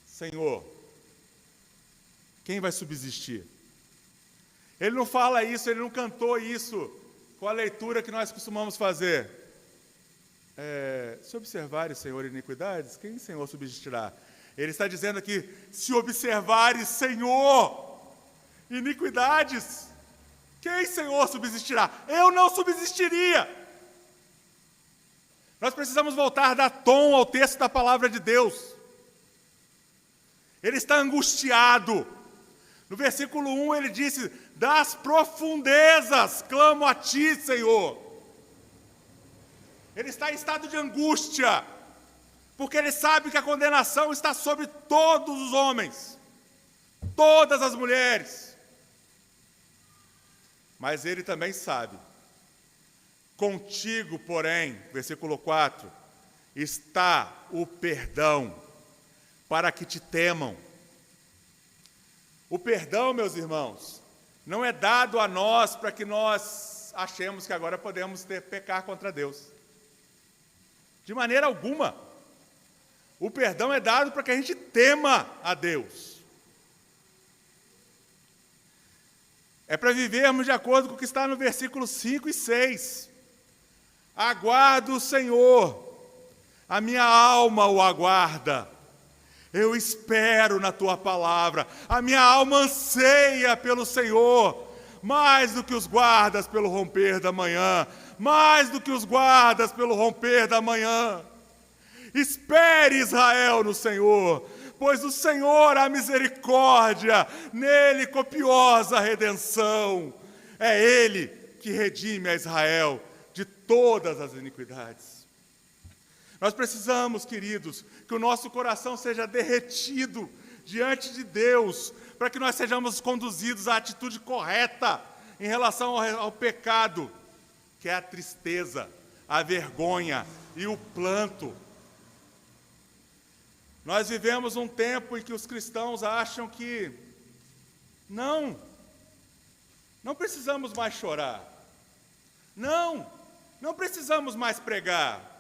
Senhor, quem vai subsistir? Ele não fala isso, ele não cantou isso com a leitura que nós costumamos fazer. Se observares, Senhor, iniquidades, quem, Senhor, subsistirá? Ele está dizendo aqui: se observares, Senhor, iniquidades, quem, Senhor, subsistirá? Eu não subsistiria. Nós precisamos voltar a dar tom ao texto da palavra de Deus. Ele está angustiado. No versículo 1 ele disse: das profundezas clamo a ti, Senhor. Ele está em estado de angústia, porque ele sabe que a condenação está sobre todos os homens, todas as mulheres. Mas ele também sabe: contigo, porém, versículo 4, está o perdão, para que te temam. O perdão, meus irmãos, não é dado a nós para que nós achemos que agora podemos pecar contra Deus. De maneira alguma. O perdão é dado para que a gente tema a Deus. É para vivermos de acordo com o que está no versículo 5 e 6. Aguardo o Senhor, a minha alma o aguarda. Eu espero na tua palavra. A minha alma anseia pelo Senhor, mais do que os guardas pelo romper da manhã. Mais do que os guardas pelo romper da manhã. Espere, Israel, no Senhor, pois o Senhor há misericórdia, nele copiosa redenção. É Ele que redime a Israel de todas as iniquidades. Nós precisamos, queridos, que o nosso coração seja derretido diante de Deus, para que nós sejamos conduzidos à atitude correta em relação ao pecado, que é a tristeza, a vergonha e o planto. Nós vivemos um tempo em que os cristãos acham que não precisamos mais chorar. Não precisamos mais pregar.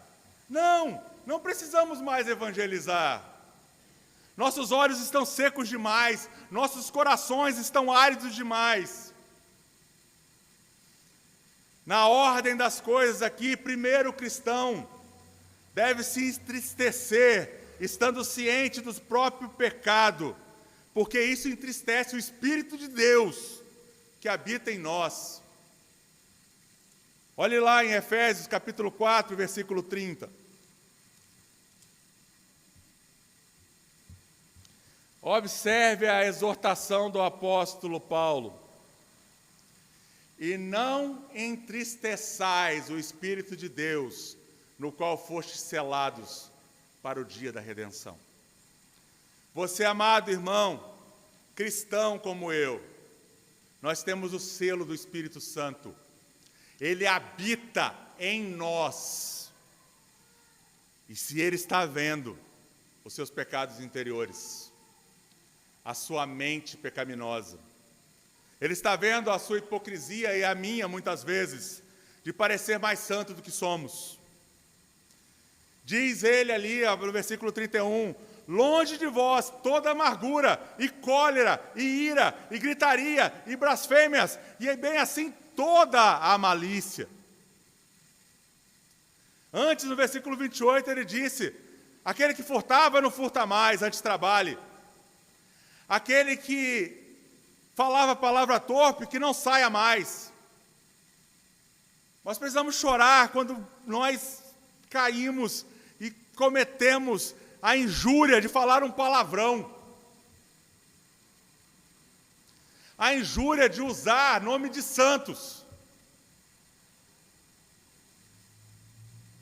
Não precisamos mais evangelizar. Nossos olhos estão secos demais, nossos corações estão áridos demais. Na ordem das coisas aqui, primeiro o cristão deve se entristecer, estando ciente do próprio pecado, porque isso entristece o Espírito de Deus que habita em nós. Olhe lá em Efésios capítulo 4, versículo 30. Observe a exortação do apóstolo Paulo. E não entristeçais o Espírito de Deus, no qual fostes selados para o dia da redenção. Você, amado irmão, cristão como eu, nós temos o selo do Espírito Santo. Ele habita em nós. E se Ele está vendo os seus pecados interiores, a sua mente pecaminosa, Ele está vendo a sua hipocrisia e a minha, muitas vezes, de parecer mais santo do que somos. Diz Ele ali, no versículo 31, longe de vós toda amargura, e cólera, e ira, e gritaria, e blasfêmias, e bem assim toda a malícia. Antes, no versículo 28, ele disse, aquele que furtava não furta mais, antes trabalhe. Aquele que falava palavra torpe, que não saia mais. Nós precisamos chorar quando nós caímos e cometemos a injúria de falar um palavrão. A injúria de usar nome de santos.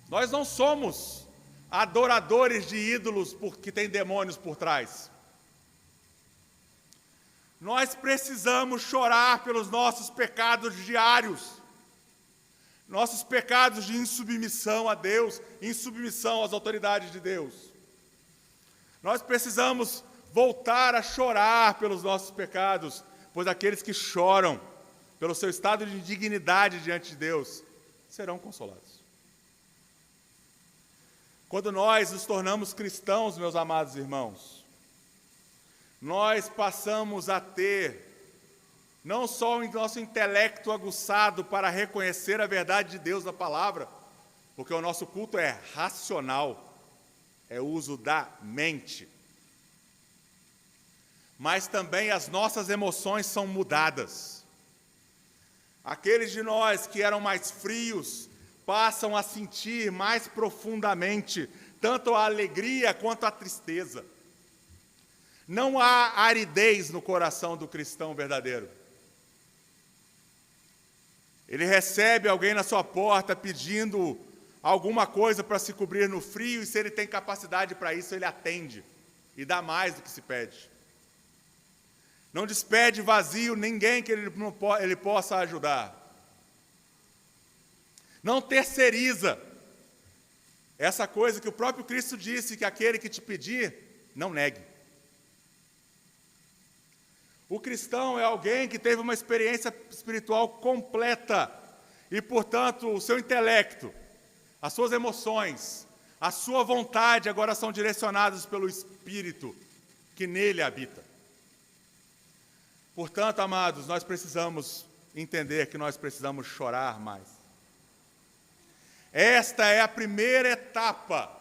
Nós não somos adoradores de ídolos porque tem demônios por trás. Nós precisamos chorar pelos nossos pecados diários, nossos pecados de insubmissão a Deus, insubmissão às autoridades de Deus. Nós precisamos voltar a chorar pelos nossos pecados, pois aqueles que choram pelo seu estado de indignidade diante de Deus serão consolados. Quando nós nos tornamos cristãos, meus amados irmãos, nós passamos a ter não só o nosso intelecto aguçado para reconhecer a verdade de Deus na palavra, porque o nosso culto é racional, é o uso da mente, mas também as nossas emoções são mudadas. Aqueles de nós que eram mais frios passam a sentir mais profundamente tanto a alegria quanto a tristeza. Não há aridez no coração do cristão verdadeiro. Ele recebe alguém na sua porta pedindo alguma coisa para se cobrir no frio, e se ele tem capacidade para isso, ele atende e dá mais do que se pede. Não despede vazio ninguém que ele possa ajudar. Não terceiriza essa coisa que o próprio Cristo disse, que aquele que te pedir, não negue. O cristão é alguém que teve uma experiência espiritual completa e, portanto, o seu intelecto, as suas emoções, a sua vontade agora são direcionadas pelo Espírito que nele habita. Portanto, amados, nós precisamos entender que nós precisamos chorar mais. Esta é a primeira etapa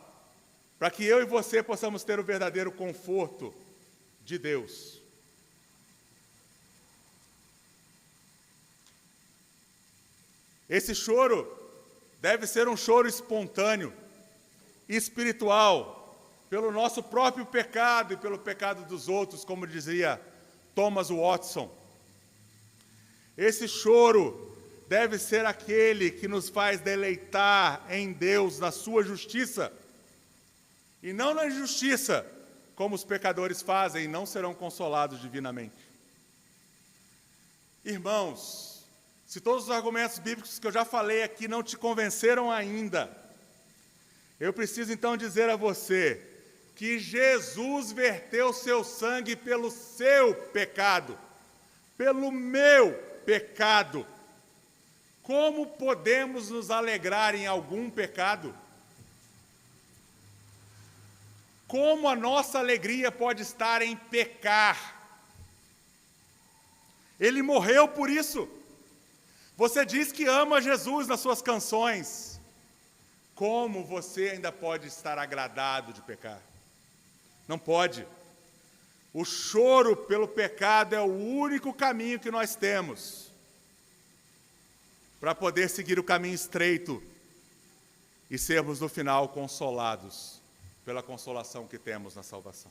para que eu e você possamos ter o verdadeiro conforto de Deus. Esse choro deve ser um choro espontâneo, espiritual, pelo nosso próprio pecado e pelo pecado dos outros, como dizia Thomas Watson. Esse choro deve ser aquele que nos faz deleitar em Deus, na sua justiça, e não na injustiça, como os pecadores fazem e não serão consolados divinamente. Irmãos, se todos os argumentos bíblicos que eu já falei aqui não te convenceram ainda, eu preciso então dizer a você que Jesus verteu seu sangue pelo seu pecado, pelo meu pecado. Como podemos nos alegrar em algum pecado? Como a nossa alegria pode estar em pecar? Ele morreu por isso. Você diz que ama Jesus nas suas canções. Como você ainda pode estar agradado de pecar? Não pode. O choro pelo pecado é o único caminho que nós temos para poder seguir o caminho estreito e sermos no final consolados pela consolação que temos na salvação.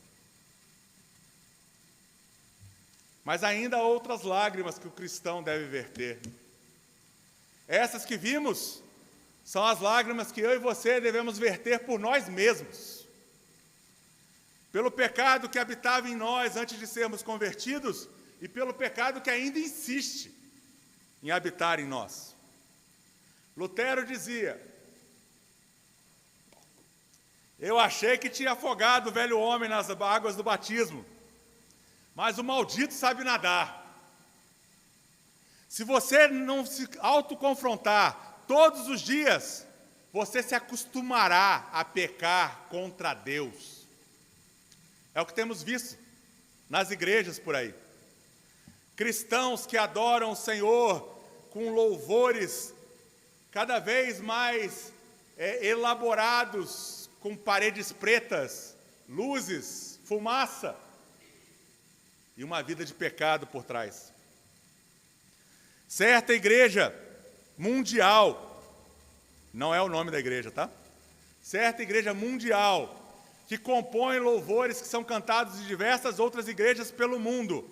Mas ainda há outras lágrimas que o cristão deve verter. Essas que vimos são as lágrimas que eu e você devemos verter por nós mesmos. Pelo pecado que habitava em nós antes de sermos convertidos e pelo pecado que ainda insiste em habitar em nós. Lutero dizia: eu achei que tinha afogado o velho homem nas águas do batismo, mas o maldito sabe nadar. Se você não se autoconfrontar todos os dias, você se acostumará a pecar contra Deus. É o que temos visto nas igrejas por aí. Cristãos que adoram o Senhor com louvores cada vez mais elaborados, com paredes pretas, luzes, fumaça, e uma vida de pecado por trás. Certa igreja mundial, não é o nome da igreja, tá? Certa igreja mundial, que compõe louvores que são cantados em diversas outras igrejas pelo mundo,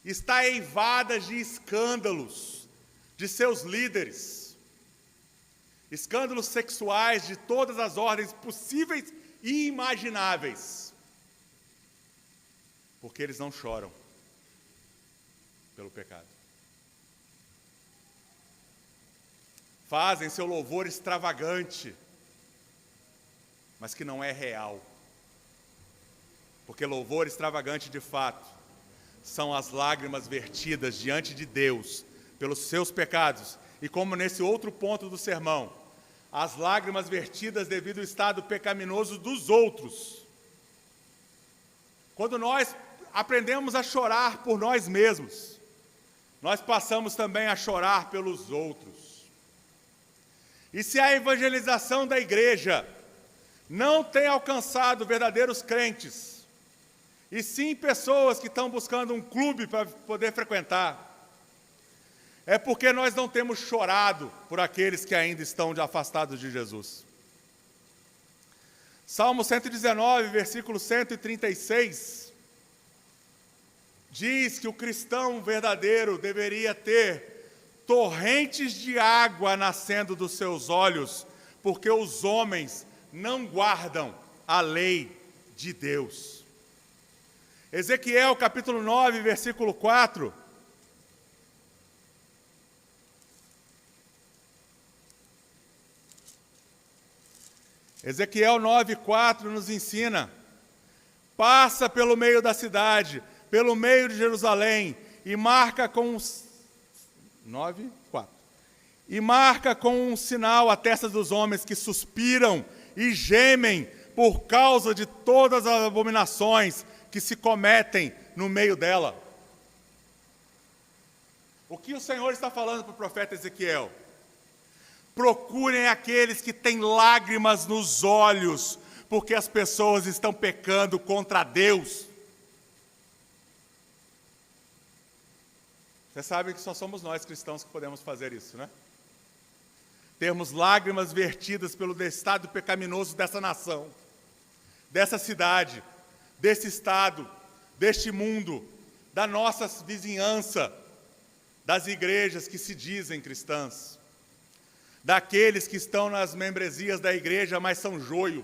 está eivada de escândalos de seus líderes, escândalos sexuais de todas as ordens possíveis e imagináveis, porque eles não choram pelo pecado. Fazem seu louvor extravagante, mas que não é real. Porque louvor extravagante de fato são as lágrimas vertidas diante de Deus pelos seus pecados. E como nesse outro ponto do sermão, as lágrimas vertidas devido ao estado pecaminoso dos outros. Quando nós aprendemos a chorar por nós mesmos, nós passamos também a chorar pelos outros. E se a evangelização da igreja não tem alcançado verdadeiros crentes, e sim pessoas que estão buscando um clube para poder frequentar, é porque nós não temos chorado por aqueles que ainda estão afastados de Jesus. Salmo 119, versículo 136, diz que o cristão verdadeiro deveria ter torrentes de água nascendo dos seus olhos, porque os homens não guardam a lei de Deus. Ezequiel capítulo 9, versículo 4. Ezequiel 9, 4 nos ensina: passa pelo meio da cidade, pelo meio de Jerusalém, e marca com 9, 4. E marca com um sinal a testa dos homens que suspiram e gemem por causa de todas as abominações que se cometem no meio dela. O que o Senhor está falando para o profeta Ezequiel? Procurem aqueles que têm lágrimas nos olhos porque as pessoas estão pecando contra Deus. Você sabe que só somos nós cristãos que podemos fazer isso, né? Termos lágrimas vertidas pelo estado pecaminoso dessa nação, dessa cidade, desse estado, deste mundo, da nossa vizinhança, das igrejas que se dizem cristãs, daqueles que estão nas membresias da igreja, mas são joio.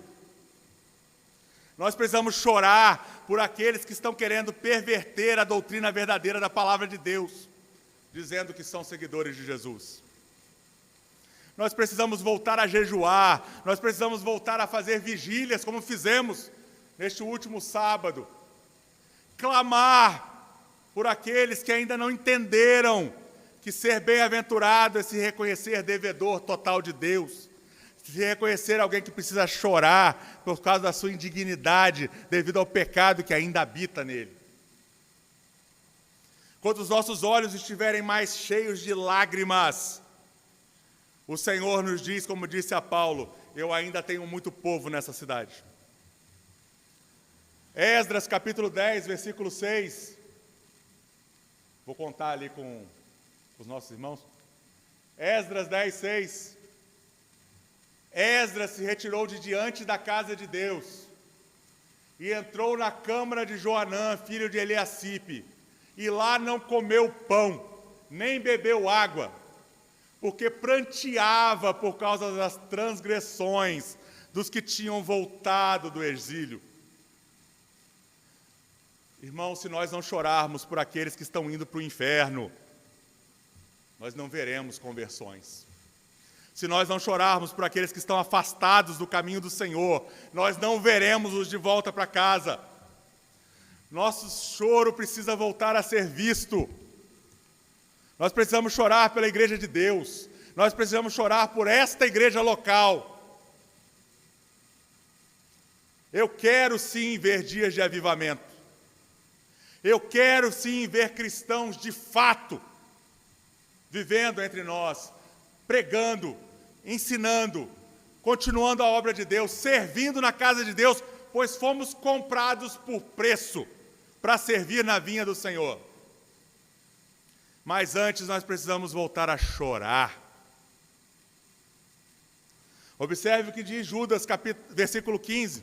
Nós precisamos chorar por aqueles que estão querendo perverter a doutrina verdadeira da palavra de Deus, dizendo que são seguidores de Jesus. Nós precisamos voltar a jejuar, nós precisamos voltar a fazer vigílias, como fizemos neste último sábado. Clamar por aqueles que ainda não entenderam que ser bem-aventurado é se reconhecer devedor total de Deus, se reconhecer alguém que precisa chorar por causa da sua indignidade devido ao pecado que ainda habita nele. Quando os nossos olhos estiverem mais cheios de lágrimas, o Senhor nos diz, como disse a Paulo, eu ainda tenho muito povo nessa cidade. Esdras, capítulo 10, versículo 6. Vou contar ali com os nossos irmãos. Esdras 10, 6. Esdras se retirou de diante da casa de Deus e entrou na câmara de Joanã, filho de Eliacipe, e lá não comeu pão, nem bebeu água, porque pranteava por causa das transgressões dos que tinham voltado do exílio. Irmãos, se nós não chorarmos por aqueles que estão indo para o inferno, nós não veremos conversões. Se nós não chorarmos por aqueles que estão afastados do caminho do Senhor, nós não veremos os de volta para casa. Nosso choro precisa voltar a ser visto. Nós precisamos chorar pela igreja de Deus. Nós precisamos chorar por esta igreja local. Eu quero sim ver dias de avivamento. Eu quero sim ver cristãos de fato vivendo entre nós, pregando, ensinando, continuando a obra de Deus, servindo na casa de Deus, pois fomos comprados por preço para servir na vinha do Senhor. Mas antes nós precisamos voltar a chorar. Observe o que diz Judas, versículo 15.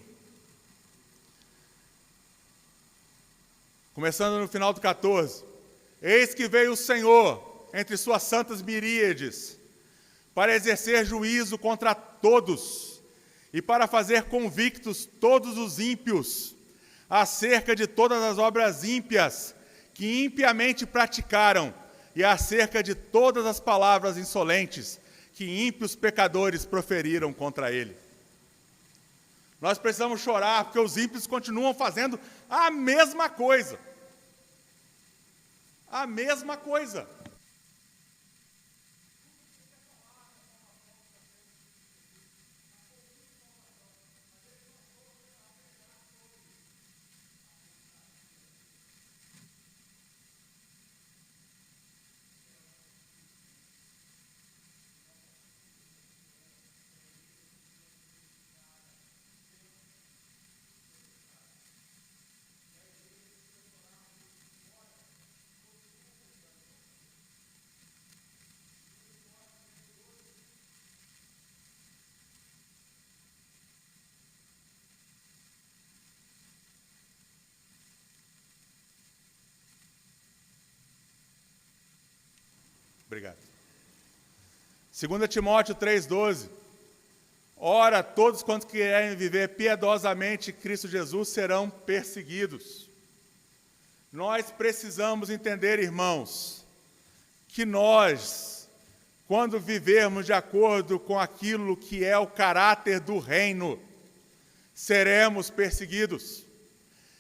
Começando no final do 14. Eis que veio o Senhor entre suas santas miríades, para exercer juízo contra todos, e para fazer convictos todos os ímpios, acerca de todas as obras ímpias que impiamente praticaram, e acerca de todas as palavras insolentes que ímpios pecadores proferiram contra ele. Nós precisamos chorar, porque os ímpios continuam fazendo a mesma coisa. A mesma coisa. Obrigado. 2 Timóteo 3,12. Ora, todos quantos querem viver piedosamente Cristo Jesus serão perseguidos. Nós precisamos entender, irmãos, que nós, quando vivermos de acordo com aquilo que é o caráter do reino, seremos perseguidos.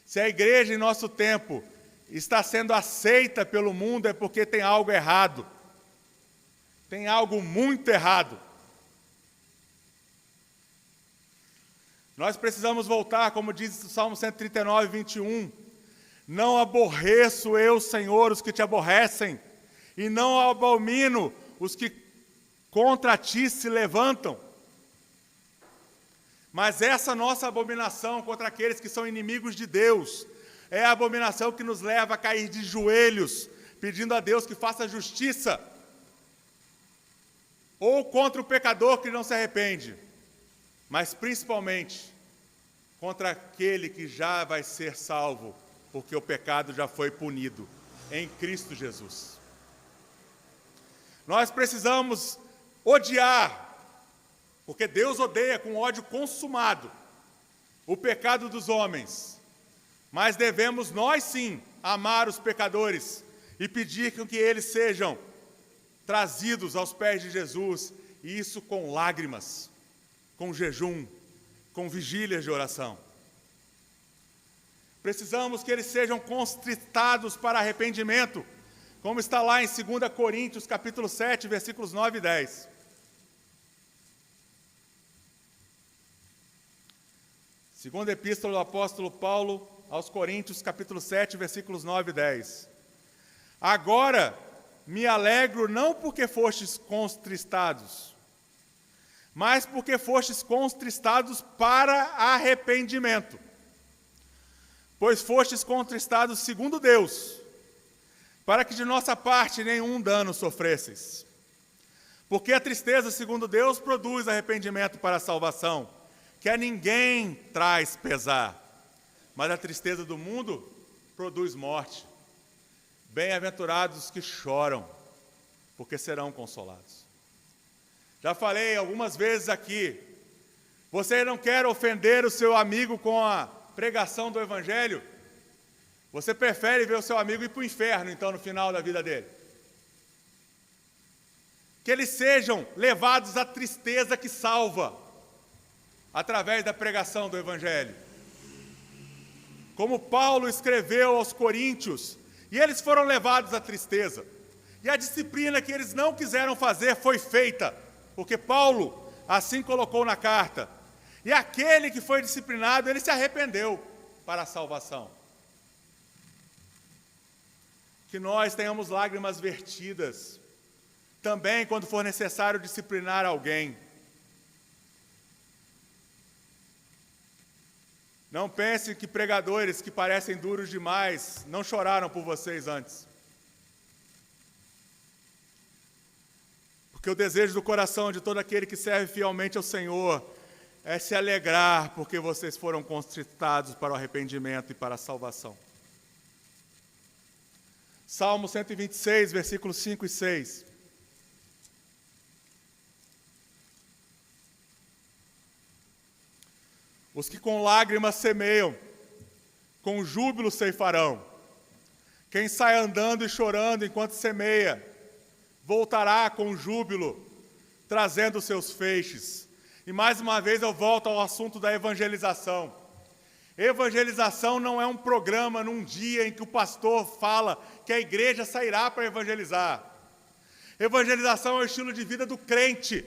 Se a igreja em nosso tempo está sendo aceita pelo mundo, é porque tem algo errado. Tem algo muito errado. Nós precisamos voltar, como diz o Salmo 139, 21. Não aborreço eu, Senhor, os que te aborrecem, e não abomino os que contra ti se levantam. Mas essa nossa abominação contra aqueles que são inimigos de Deus é a abominação que nos leva a cair de joelhos, pedindo a Deus que faça justiça, ou contra o pecador que não se arrepende, mas principalmente contra aquele que já vai ser salvo, porque o pecado já foi punido em Cristo Jesus. Nós precisamos odiar, porque Deus odeia com ódio consumado o pecado dos homens, mas devemos nós sim amar os pecadores e pedir que eles sejam trazidos aos pés de Jesus, e isso com lágrimas, com jejum, com vigílias de oração. Precisamos que eles sejam contritados para arrependimento, como está lá em 2 Coríntios, capítulo 7, versículos 9 e 10. Segunda epístola do apóstolo Paulo aos Coríntios, capítulo 7, versículos 9 e 10. Agora me alegro não porque fostes contristados, mas porque fostes contristados para arrependimento. Pois fostes contristados segundo Deus, para que de nossa parte nenhum dano sofresseis. Porque a tristeza, segundo Deus, produz arrependimento para a salvação, que a ninguém traz pesar, mas a tristeza do mundo produz morte. Bem-aventurados os que choram, porque serão consolados. Já falei algumas vezes aqui, você não quer ofender o seu amigo com a pregação do Evangelho? Você prefere ver o seu amigo ir para o inferno, então, no final da vida dele? Que eles sejam levados à tristeza que salva, através da pregação do Evangelho. Como Paulo escreveu aos Coríntios, e eles foram levados à tristeza. E a disciplina que eles não quiseram fazer foi feita, porque Paulo assim colocou na carta. E aquele que foi disciplinado, ele se arrependeu para a salvação. Que nós tenhamos lágrimas vertidas, também quando for necessário disciplinar alguém. Não pense que pregadores que parecem duros demais não choraram por vocês antes. Porque o desejo do coração de todo aquele que serve fielmente ao Senhor é se alegrar porque vocês foram contritados para o arrependimento e para a salvação. Salmo 126, versículos 5 e 6. Os que com lágrimas semeiam, com júbilo ceifarão. Quem sai andando e chorando enquanto semeia, voltará com júbilo, trazendo seus feixes. E mais uma vez eu volto ao assunto da evangelização. Evangelização não é um programa num dia em que o pastor fala que a igreja sairá para evangelizar. Evangelização é o estilo de vida do crente.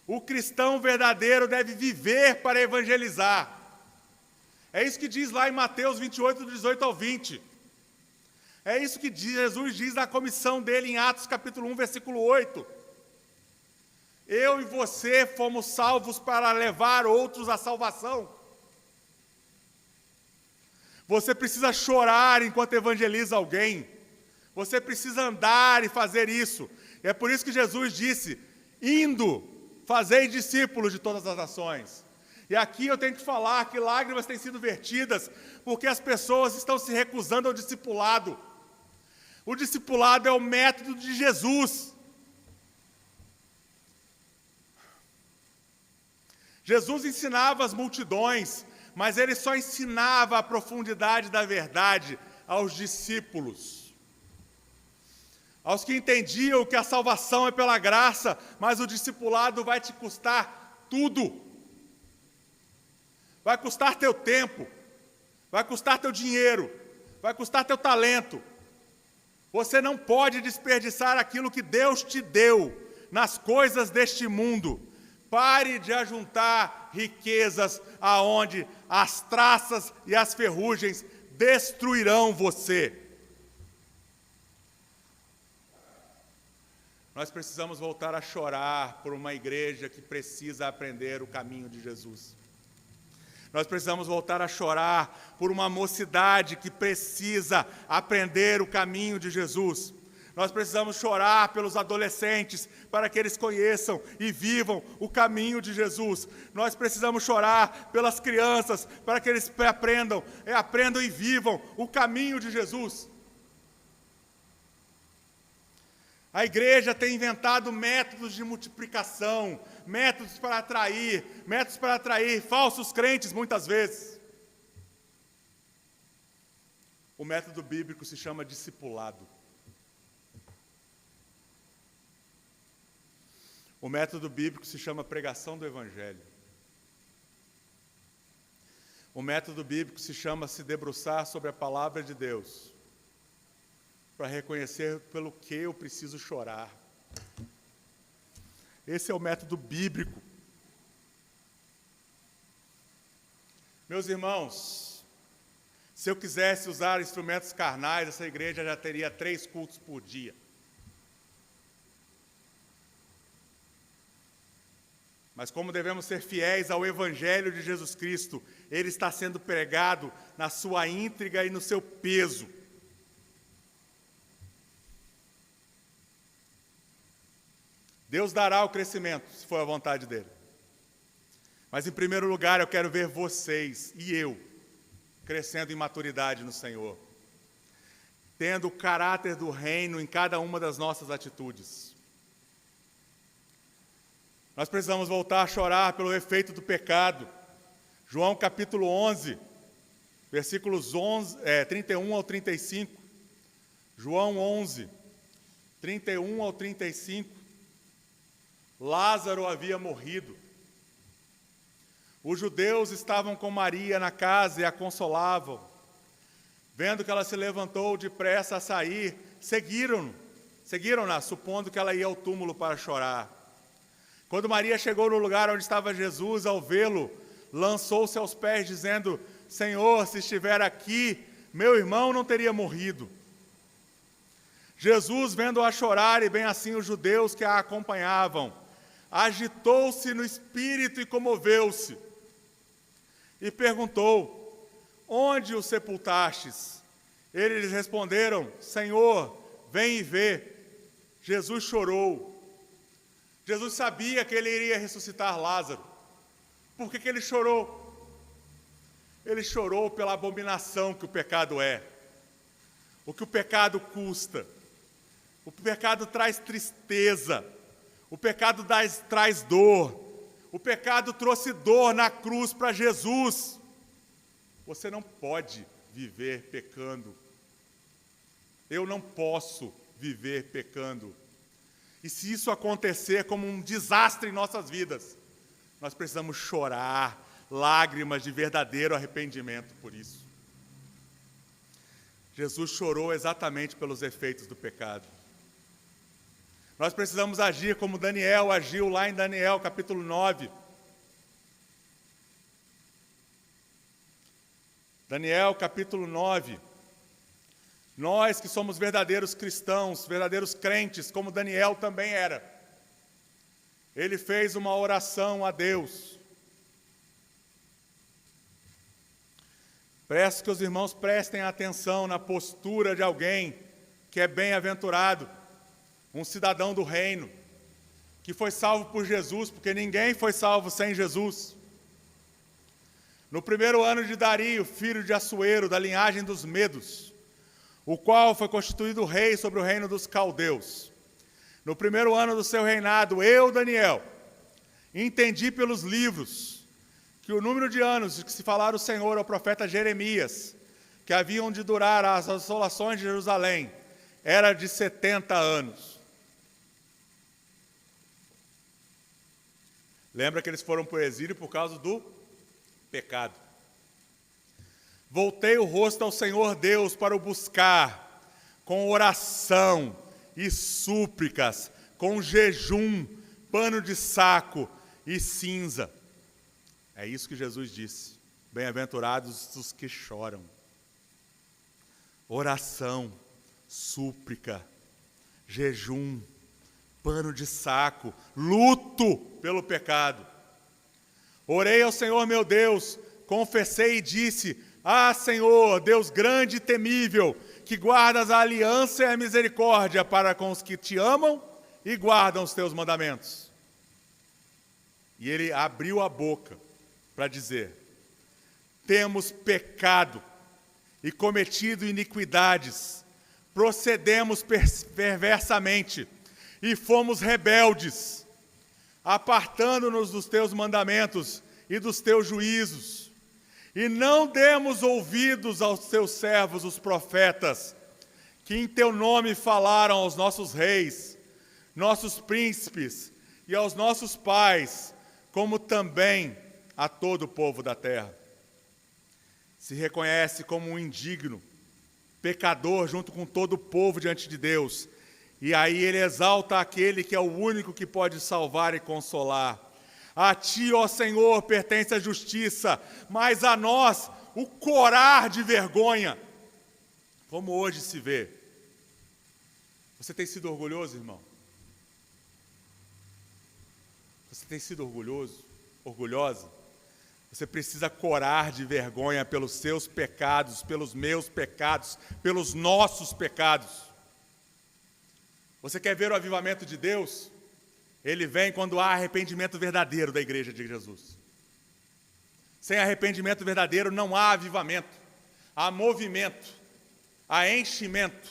O cristão verdadeiro deve viver para evangelizar. É isso que diz lá em Mateus 28, do 18 ao 20. É isso que Jesus diz na comissão dele em Atos capítulo 1, versículo 8. Eu e você fomos salvos para levar outros à salvação. Você precisa chorar enquanto evangeliza alguém. Você precisa andar e fazer isso. É por isso que Jesus disse, indo, fazei discípulos de todas as nações. E aqui eu tenho que falar que lágrimas têm sido vertidas porque as pessoas estão se recusando ao discipulado. O discipulado é o método de Jesus. Jesus ensinava as multidões, mas ele só ensinava a profundidade da verdade aos discípulos. Aos que entendiam que a salvação é pela graça, mas o discipulado vai te custar tudo. Vai custar teu tempo, vai custar teu dinheiro, vai custar teu talento. Você não pode desperdiçar aquilo que Deus te deu nas coisas deste mundo. Pare de ajuntar riquezas aonde as traças e as ferrugens destruirão você. Nós precisamos voltar a chorar por uma igreja que precisa aprender o caminho de Jesus. Nós precisamos voltar a chorar por uma mocidade que precisa aprender o caminho de Jesus. Nós precisamos chorar pelos adolescentes para que eles conheçam e vivam o caminho de Jesus. Nós precisamos chorar pelas crianças para que eles aprendam e vivam o caminho de Jesus. A igreja tem inventado métodos de multiplicação, métodos para atrair falsos crentes muitas vezes. O método bíblico se chama discipulado. O método bíblico se chama pregação do Evangelho. O método bíblico se chama se debruçar sobre a palavra de Deus, para reconhecer pelo que eu preciso chorar. Esse é o método bíblico. Meus irmãos, se eu quisesse usar instrumentos carnais, essa igreja já teria 3 cultos por dia. Mas como devemos ser fiéis ao Evangelho de Jesus Cristo, ele está sendo pregado na sua íntegra e no seu peso. Deus dará o crescimento, se for a vontade dele. Mas, em primeiro lugar, eu quero ver vocês e eu crescendo em maturidade no Senhor, tendo o caráter do reino em cada uma das nossas atitudes. Nós precisamos voltar a chorar pelo efeito do pecado. João capítulo 11, versículos 31 ao 35. João 11, 31 ao 35. Lázaro havia morrido. Os judeus estavam com Maria na casa e a consolavam. Vendo que ela se levantou depressa a sair, seguiram-na, supondo que ela ia ao túmulo para chorar. Quando Maria chegou no lugar onde estava Jesus, ao vê-lo, lançou-se aos pés, dizendo: Senhor, se estiver aqui, meu irmão não teria morrido. Jesus, vendo-a chorar, e bem assim os judeus que a acompanhavam, agitou-se no espírito e comoveu-se. E perguntou: onde o sepultastes? Eles lhes responderam: Senhor, vem e vê. Jesus chorou. Jesus sabia que ele iria ressuscitar Lázaro. Por que ele chorou? Ele chorou pela abominação que o pecado é. O que o pecado custa. O pecado traz tristeza. O pecado traz dor. O pecado trouxe dor na cruz para Jesus. Você não pode viver pecando. Eu não posso viver pecando. E se isso acontecer como um desastre em nossas vidas, nós precisamos chorar lágrimas de verdadeiro arrependimento por isso. Jesus chorou exatamente pelos efeitos do pecado. Nós precisamos agir como Daniel agiu lá em Daniel, capítulo 9. Daniel, capítulo 9. Nós que somos verdadeiros cristãos, verdadeiros crentes, como Daniel também era. Ele fez uma oração a Deus. Peço que os irmãos prestem atenção na postura de alguém que é bem-aventurado, um cidadão do reino, que foi salvo por Jesus, porque ninguém foi salvo sem Jesus. No primeiro ano de Dario, filho de Assuero, da linhagem dos Medos, o qual foi constituído rei sobre o reino dos caldeus. No primeiro ano do seu reinado, eu, Daniel, entendi pelos livros que o número de anos de que se falara o Senhor ao profeta Jeremias, que haviam de durar as assolações de Jerusalém, era de 70 anos. Lembra que eles foram para o exílio por causa do pecado. Voltei o rosto ao Senhor Deus para o buscar, com oração e súplicas, com jejum, pano de saco e cinza. É isso que Jesus disse. Bem-aventurados os que choram. Oração, súplica, jejum, pano de saco, luto pelo pecado. Orei ao Senhor meu Deus, confessei e disse: Ah, Senhor, Deus grande e temível, que guardas a aliança e a misericórdia para com os que te amam e guardam os teus mandamentos. E ele abriu a boca para dizer: temos pecado e cometido iniquidades, procedemos perversamente e fomos rebeldes, apartando-nos dos teus mandamentos e dos teus juízos. E não demos ouvidos aos teus servos, os profetas, que em teu nome falaram aos nossos reis, nossos príncipes e aos nossos pais, como também a todo o povo da terra. Se reconhece como um indigno, pecador junto com todo o povo diante de Deus. E aí ele exalta aquele que é o único que pode salvar e consolar. A ti, ó Senhor, pertence a justiça, mas a nós o corar de vergonha, como hoje se vê. Você tem sido orgulhoso, irmão? Você tem sido orgulhoso, orgulhosa? Você precisa corar de vergonha pelos seus pecados, pelos meus pecados, pelos nossos pecados. Você quer ver o avivamento de Deus? Ele vem quando há arrependimento verdadeiro da igreja de Jesus. Sem arrependimento verdadeiro não há avivamento, há movimento, há enchimento,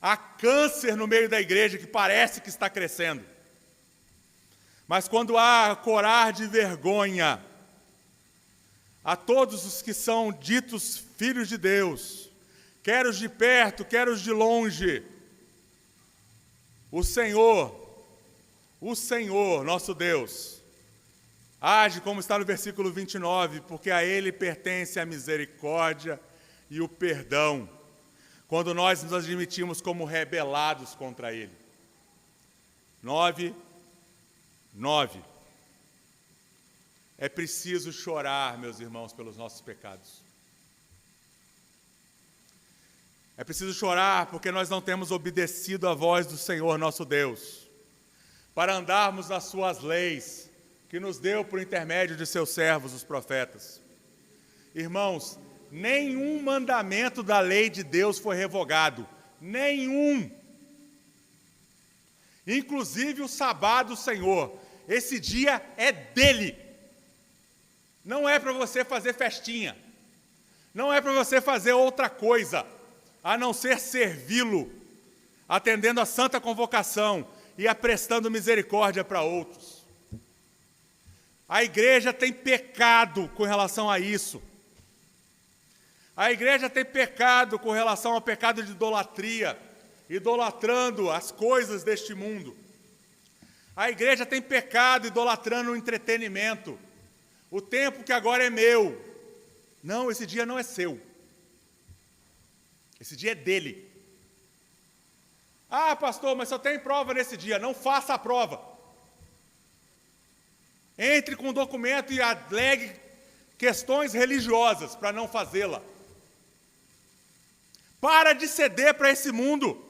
há câncer no meio da igreja que parece que está crescendo. Mas quando há corar de vergonha a todos os que são ditos filhos de Deus, quer os de perto, quer os de longe, o Senhor, nosso Deus, age como está no versículo 29, porque a Ele pertence a misericórdia e o perdão, quando nós nos admitimos como rebelados contra Ele. 9. É preciso chorar, meus irmãos, pelos nossos pecados. É preciso chorar porque nós não temos obedecido à voz do Senhor nosso Deus, para andarmos nas suas leis, que nos deu por intermédio de seus servos, os profetas. Irmãos, nenhum mandamento da lei de Deus foi revogado, nenhum. Inclusive o sabá do Senhor, esse dia é dele. Não é para você fazer festinha, não é para você fazer outra coisa, a não ser servi-lo, atendendo a santa convocação e aprestando misericórdia para outros. A igreja tem pecado com relação a isso. A igreja tem pecado com relação ao pecado de idolatria, idolatrando as coisas deste mundo. A igreja tem pecado idolatrando o entretenimento. O tempo que agora é meu. Não, esse dia não é seu. Esse dia é dele. Ah, pastor, mas só tem prova nesse dia. Não faça a prova. Entre com o documento e alegue questões religiosas para não fazê-la. Para de ceder para esse mundo.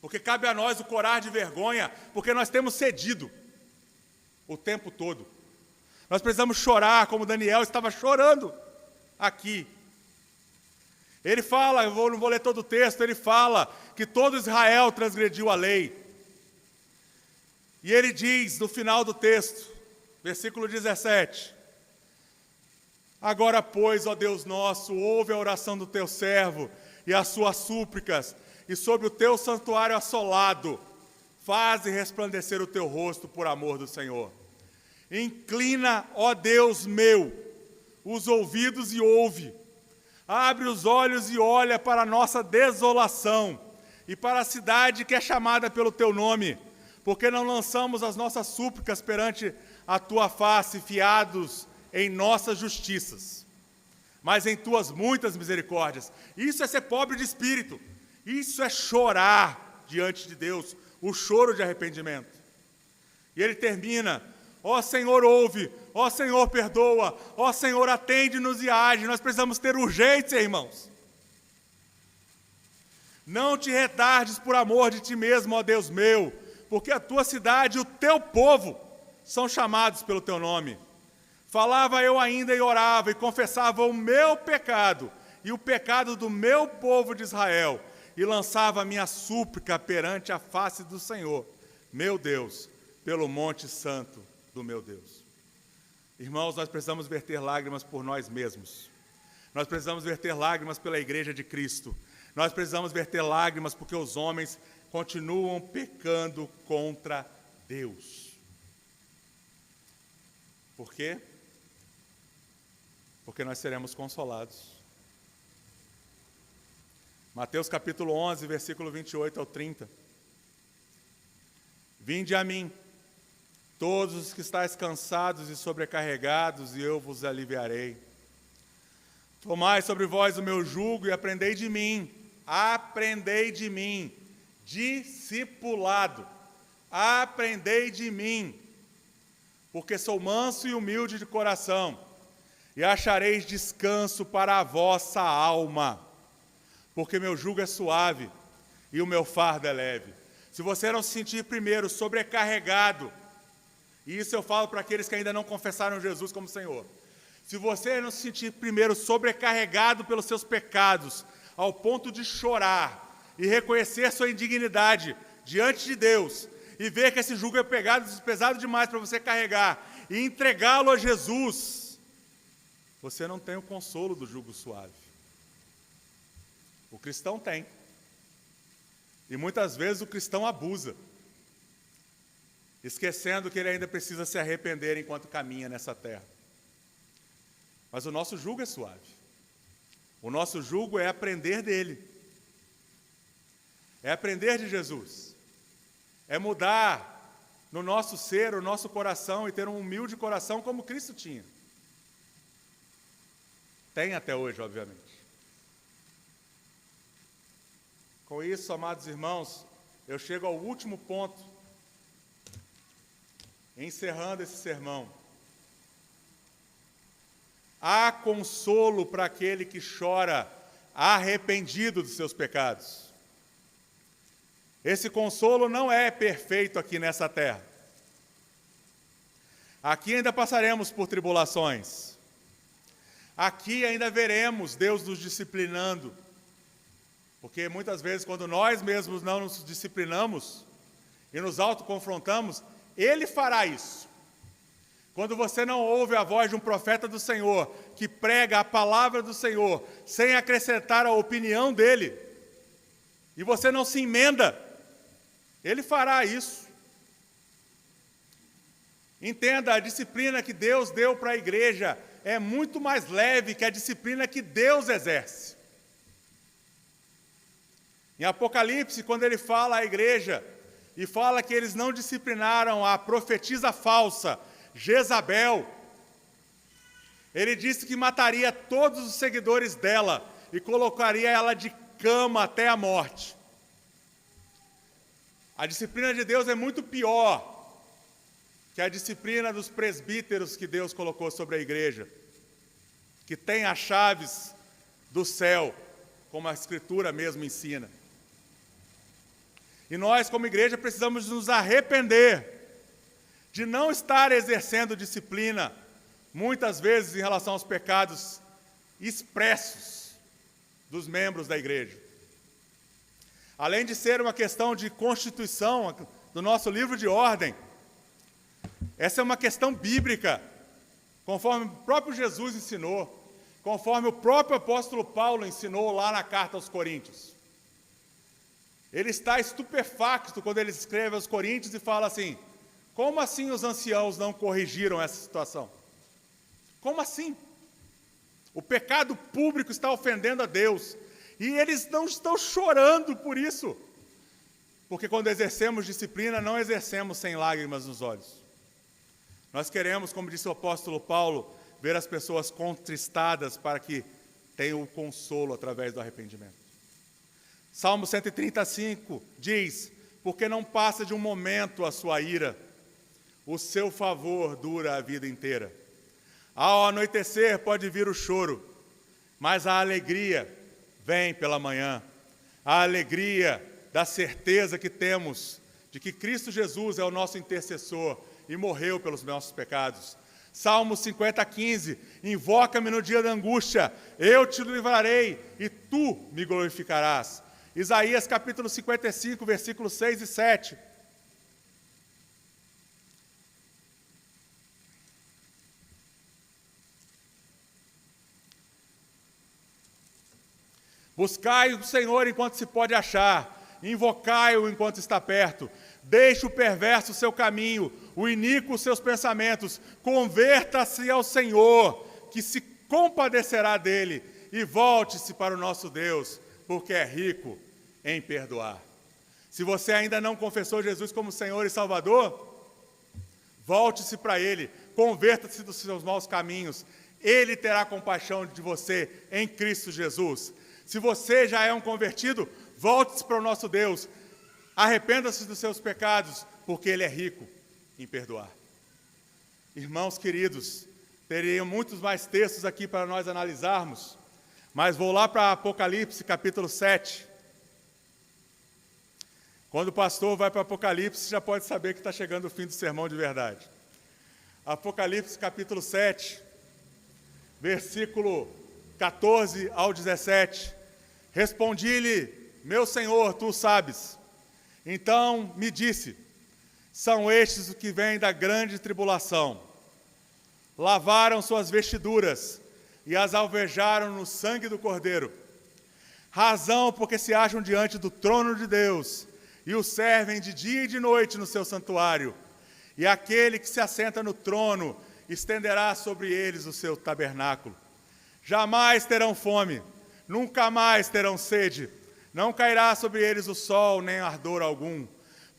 Porque cabe a nós o corar de vergonha, porque nós temos cedido o tempo todo. Nós precisamos chorar, como Daniel estava chorando aqui. Ele fala, não vou ler todo o texto, ele fala que todo Israel transgrediu a lei. E ele diz, no final do texto, versículo 17, agora, pois, ó Deus nosso, ouve a oração do teu servo e as suas súplicas, e sobre o teu santuário assolado, faze resplandecer o teu rosto por amor do Senhor. Inclina, ó Deus meu, os ouvidos e ouve. Abre os olhos e olha para a nossa desolação e para a cidade que é chamada pelo teu nome, porque não lançamos as nossas súplicas perante a tua face, fiados em nossas justiças, mas em tuas muitas misericórdias. Isso é ser pobre de espírito, isso é chorar diante de Deus, o choro de arrependimento. E ele termina: ó Senhor, ouve, ó Senhor, perdoa, ó Senhor, atende-nos e age. Nós precisamos ter urgência, irmãos. Não te retardes por amor de ti mesmo, ó Deus meu, porque a tua cidade e o teu povo são chamados pelo teu nome. Falava eu ainda e orava e confessava o meu pecado e o pecado do meu povo de Israel, e lançava a minha súplica perante a face do Senhor, meu Deus, pelo monte santo do meu Deus. Irmãos, nós precisamos verter lágrimas por nós mesmos. Nós precisamos verter lágrimas pela igreja de Cristo. Nós precisamos verter lágrimas porque os homens continuam pecando contra Deus. Por quê? Porque nós seremos consolados. Mateus capítulo 11, versículo 28 ao 30. Vinde a mim, todos os que estáis cansados e sobrecarregados, e eu vos aliviarei. Tomai sobre vós o meu jugo e aprendei de mim, discipulado, aprendei de mim, porque sou manso e humilde de coração, e achareis descanso para a vossa alma. Porque meu jugo é suave e o meu fardo é leve. Se você não se sentir primeiro sobrecarregado, e isso eu falo para aqueles que ainda não confessaram Jesus como Senhor, se você não se sentir primeiro sobrecarregado pelos seus pecados, ao ponto de chorar e reconhecer sua indignidade diante de Deus, e ver que esse jugo é pesado demais para você carregar, e entregá-lo a Jesus, você não tem o consolo do jugo suave. O cristão tem. E muitas vezes o cristão abusa, esquecendo que ele ainda precisa se arrepender enquanto caminha nessa terra. Mas o nosso jugo é suave. O nosso jugo é aprender dele. É aprender de Jesus. É mudar no nosso ser, o nosso coração, e ter um humilde coração como Cristo tinha. Tem até hoje, obviamente. Com isso, amados irmãos, eu chego ao último ponto, encerrando esse sermão. Há consolo para aquele que chora arrependido dos seus pecados. Esse consolo não é perfeito aqui nessa terra. Aqui ainda passaremos por tribulações. Aqui ainda veremos Deus nos disciplinando. Porque muitas vezes, quando nós mesmos não nos disciplinamos e nos autoconfrontamos, Ele fará isso. Quando você não ouve a voz de um profeta do Senhor, que prega a palavra do Senhor, sem acrescentar a opinião dele, e você não se emenda, Ele fará isso. Entenda, a disciplina que Deus deu para a igreja é muito mais leve que a disciplina que Deus exerce. Em Apocalipse, quando ele fala à igreja, e fala que eles não disciplinaram a profetisa falsa, Jezabel, ele disse que mataria todos os seguidores dela, e colocaria ela de cama até a morte. A disciplina de Deus é muito pior que a disciplina dos presbíteros que Deus colocou sobre a igreja, que tem as chaves do céu, como a Escritura mesmo ensina. E nós, como igreja, precisamos nos arrepender de não estar exercendo disciplina, muitas vezes em relação aos pecados expressos dos membros da igreja. Além de ser uma questão de constituição do nosso livro de ordem, essa é uma questão bíblica, conforme o próprio Jesus ensinou, conforme o próprio apóstolo Paulo ensinou lá na carta aos Coríntios. Ele está estupefacto quando ele escreve aos Coríntios e fala assim: como assim os anciãos não corrigiram essa situação? Como assim? O pecado público está ofendendo a Deus, e eles não estão chorando por isso, porque quando exercemos disciplina, não exercemos sem lágrimas nos olhos. Nós queremos, como disse o apóstolo Paulo, ver as pessoas contristadas para que tenham o consolo através do arrependimento. Salmo 135 diz: porque não passa de um momento a sua ira, o seu favor dura a vida inteira. Ao anoitecer pode vir o choro, mas a alegria vem pela manhã. A alegria da certeza que temos de que Cristo Jesus é o nosso intercessor e morreu pelos nossos pecados. Salmo 50:15, invoca-me no dia da angústia, eu te livrarei e tu me glorificarás. Isaías capítulo 55, versículos 6 e 7. Buscai o Senhor enquanto se pode achar, invocai-o enquanto está perto. Deixe o perverso o seu caminho, o iníquo os seus pensamentos. Converta-se ao Senhor, que se compadecerá dele, e volte-se para o nosso Deus, porque é rico em perdoar. Se você ainda não confessou Jesus como Senhor e Salvador, volte-se para Ele, converta-se dos seus maus caminhos. Ele terá compaixão de você em Cristo Jesus. Se você já é um convertido, volte-se para o nosso Deus. Arrependa-se dos seus pecados, porque Ele é rico em perdoar. Irmãos queridos, teriam muitos mais textos aqui para nós analisarmos, mas vou lá para Apocalipse, capítulo 7. Quando o pastor vai para Apocalipse, já pode saber que está chegando o fim do sermão de verdade. Apocalipse, capítulo 7, versículo 14 ao 17. Respondi-lhe, meu Senhor, tu sabes. Então me disse, são estes os que vêm da grande tribulação. Lavaram suas vestiduras e as alvejaram no sangue do Cordeiro. Razão porque se acham diante do trono de Deus e o servem de dia e de noite no seu santuário. E aquele que se assenta no trono estenderá sobre eles o seu tabernáculo. Jamais terão fome, nunca mais terão sede. Não cairá sobre eles o sol, nem ardor algum,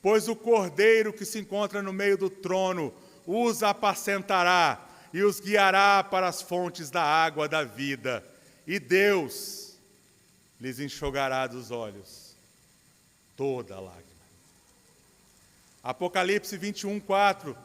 pois o Cordeiro que se encontra no meio do trono os apacentará e os guiará para as fontes da água da vida. E Deus lhes enxugará dos olhos toda lágrima. Apocalipse 21:4.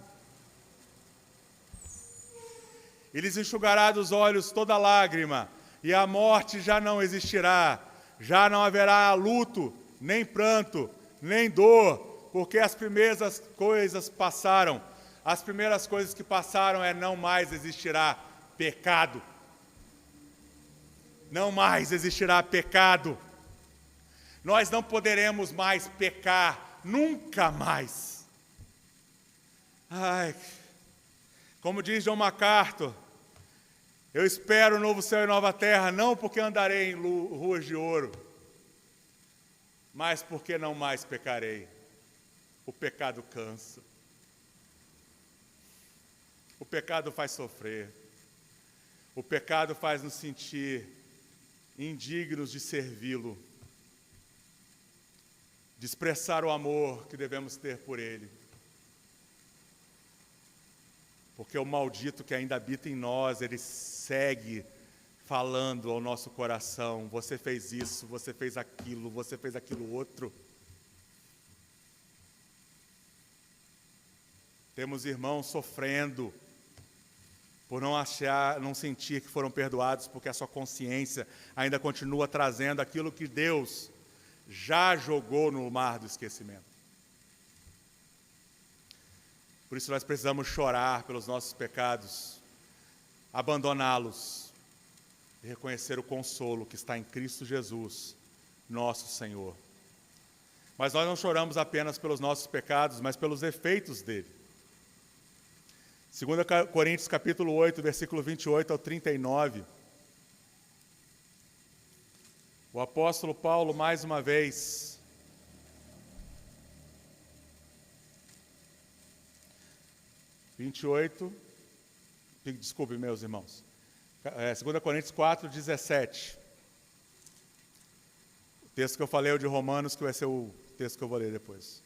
E lhes enxugará dos olhos toda lágrima, e a morte já não existirá. Já não haverá luto, nem pranto, nem dor, porque as primeiras coisas passaram. As primeiras coisas que passaram não mais existirá pecado. Não mais existirá pecado. Nós não poderemos mais pecar, nunca mais. Ai, como diz John MacArthur, eu espero um novo céu e nova terra, não porque andarei em ruas de ouro, mas porque não mais pecarei. O pecado cansa. O pecado faz sofrer. O pecado faz nos sentir indignos de servi-lo, de expressar o amor que devemos ter por Ele. Porque o maldito que ainda habita em nós, ele segue falando ao nosso coração, você fez isso, você fez aquilo outro. Temos irmãos sofrendo por não sentir que foram perdoados, porque a sua consciência ainda continua trazendo aquilo que Deus já jogou no mar do esquecimento. Por isso nós precisamos chorar pelos nossos pecados, abandoná-los e reconhecer o consolo que está em Cristo Jesus, nosso Senhor. Mas nós não choramos apenas pelos nossos pecados, mas pelos efeitos dele. 2 Coríntios capítulo 8, versículo 28 ao 39. O apóstolo Paulo, mais uma vez, desculpe, meus irmãos. 2 Coríntios 4, 17. O texto que eu falei é o de Romanos, que vai ser o texto que eu vou ler depois.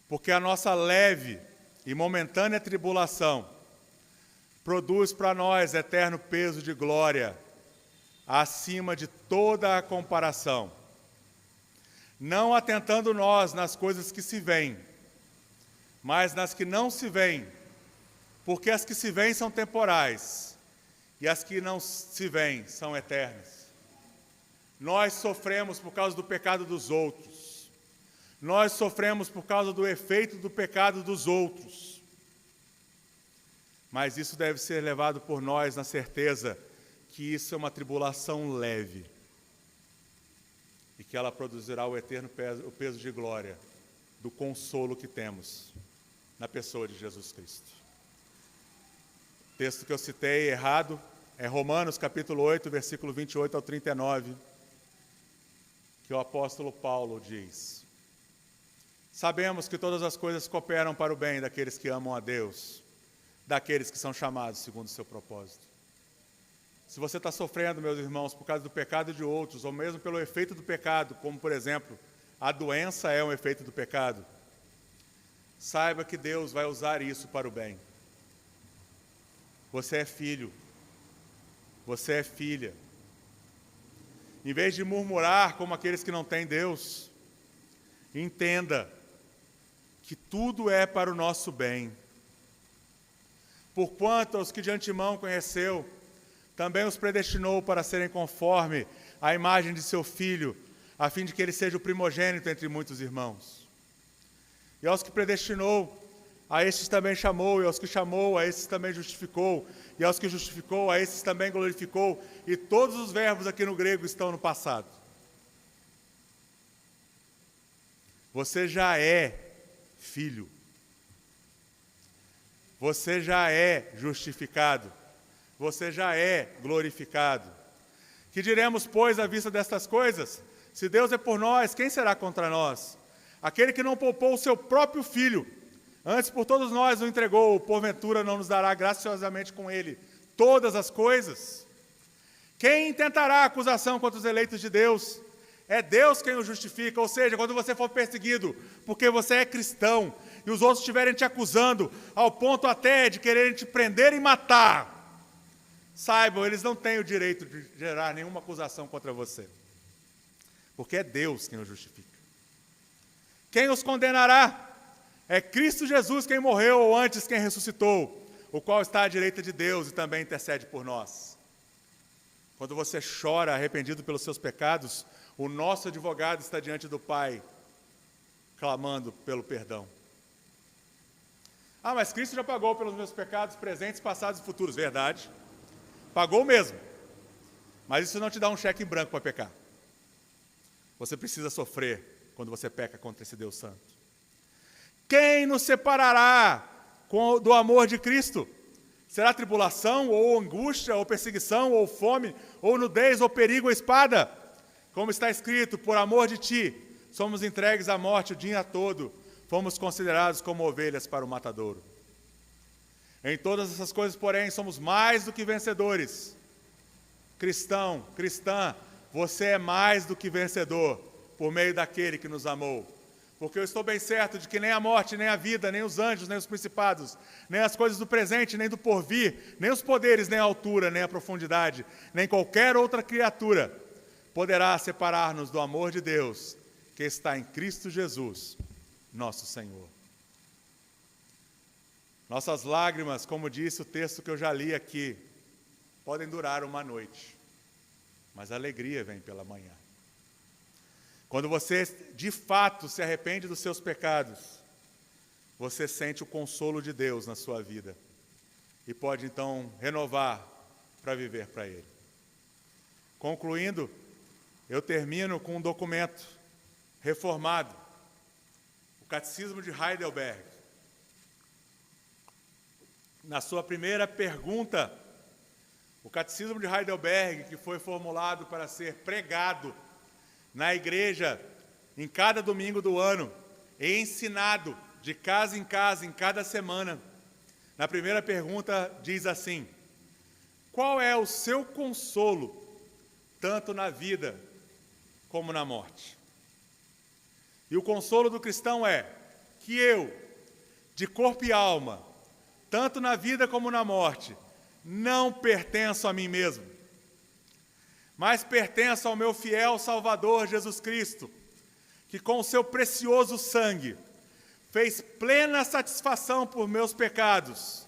Porque a nossa leve e momentânea tribulação produz para nós eterno peso de glória, acima de toda a comparação. Não atentando nós nas coisas que se veem, mas nas que não se veem, porque as que se veem são temporais, e as que não se veem são eternas. Nós sofremos por causa do pecado dos outros. Nós sofremos por causa do efeito do pecado dos outros. Mas isso deve ser levado por nós na certeza que isso é uma tribulação leve e que ela produzirá o eterno peso de glória do consolo que temos na pessoa de Jesus Cristo. O texto que eu citei errado é Romanos capítulo 8, versículo 28 ao 39, que o apóstolo Paulo diz: sabemos que todas as coisas cooperam para o bem daqueles que amam a Deus, daqueles que são chamados segundo o seu propósito. Se você está sofrendo, meus irmãos, por causa do pecado de outros, ou mesmo pelo efeito do pecado, como, por exemplo, a doença é um efeito do pecado, saiba que Deus vai usar isso para o bem. Você é filho. Você é filha. Em vez de murmurar como aqueles que não têm Deus, entenda que tudo é para o nosso bem. Porquanto aos que de antemão conheceu, também os predestinou para serem conforme à imagem de seu Filho, a fim de que ele seja o primogênito entre muitos irmãos. E aos que predestinou, a estes também chamou, e aos que chamou, a estes também justificou, e aos que justificou, a estes também glorificou, e todos os verbos aqui no grego estão no passado. Você já é filho. Você já é justificado. Você já é glorificado. Que diremos, pois, à vista destas coisas? Se Deus é por nós, quem será contra nós? Aquele que não poupou o seu próprio filho, antes por todos nós o entregou, porventura não nos dará graciosamente com ele todas as coisas? Quem intentará acusação contra os eleitos de Deus? É Deus quem o justifica. Ou seja, quando você for perseguido porque você é cristão e os outros estiverem te acusando ao ponto até de quererem te prender e matar, saibam, eles não têm o direito de gerar nenhuma acusação contra você, porque é Deus quem o justifica. Quem os condenará? É Cristo Jesus quem morreu, ou antes quem ressuscitou, o qual está à direita de Deus e também intercede por nós. Quando você chora arrependido pelos seus pecados, o nosso advogado está diante do Pai, clamando pelo perdão. Ah, mas Cristo já pagou pelos meus pecados presentes, passados e futuros. Verdade. Pagou mesmo. Mas isso não te dá um cheque em branco para pecar. Você precisa sofrer quando você peca contra esse Deus Santo. Quem nos separará do amor de Cristo? Será tribulação, ou angústia, ou perseguição, ou fome, ou nudez, ou perigo, ou espada? Como está escrito, por amor de ti, somos entregues à morte o dia todo, fomos considerados como ovelhas para o matadouro. Em todas essas coisas, porém, somos mais do que vencedores. Cristão, cristã, você é mais do que vencedor, por meio daquele que nos amou. Porque eu estou bem certo de que nem a morte, nem a vida, nem os anjos, nem os principados, nem as coisas do presente, nem do porvir, nem os poderes, nem a altura, nem a profundidade, nem qualquer outra criatura poderá separar-nos do amor de Deus, que está em Cristo Jesus, nosso Senhor. Nossas lágrimas, como disse o texto que eu já li aqui, podem durar uma noite, mas a alegria vem pela manhã. Quando você, de fato, se arrepende dos seus pecados, você sente o consolo de Deus na sua vida e pode, então, renovar para viver para Ele. Concluindo, eu termino com um documento reformado, o Catecismo de Heidelberg. Na sua primeira pergunta, o Catecismo de Heidelberg, que foi formulado para ser pregado na igreja em cada domingo do ano e ensinado de casa em casa, em cada semana. Na primeira pergunta diz assim: qual é o seu consolo, tanto na vida como na morte? E o consolo do cristão é que eu, de corpo e alma, tanto na vida como na morte, não pertenço a mim mesmo, mas pertenço ao meu fiel Salvador Jesus Cristo, que com o seu precioso sangue fez plena satisfação por meus pecados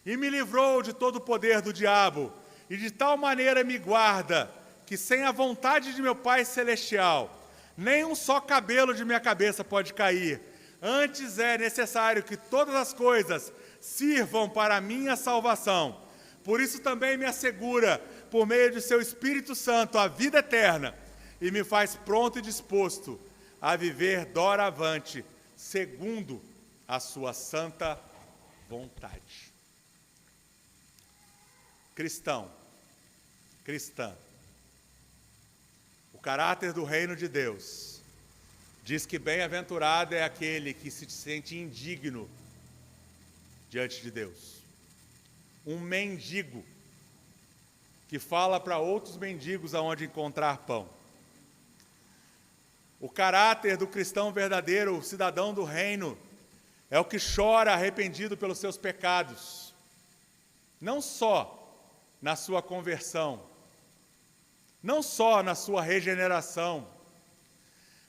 e me livrou de todo o poder do diabo, e de tal maneira me guarda que, sem a vontade de meu Pai Celestial, nem um só cabelo de minha cabeça pode cair. Antes é necessário que todas as coisas sirvam para a minha salvação. Por isso também me assegura, por meio de seu Espírito Santo, a vida eterna, e me faz pronto e disposto a viver doravante, segundo a sua santa vontade. Cristão, cristã, o caráter do reino de Deus diz que bem-aventurado é aquele que se sente indigno diante de Deus. Um mendigo que fala para outros mendigos aonde encontrar pão. O caráter do cristão verdadeiro, o cidadão do reino, é o que chora arrependido pelos seus pecados. Não só na sua conversão, não só na sua regeneração,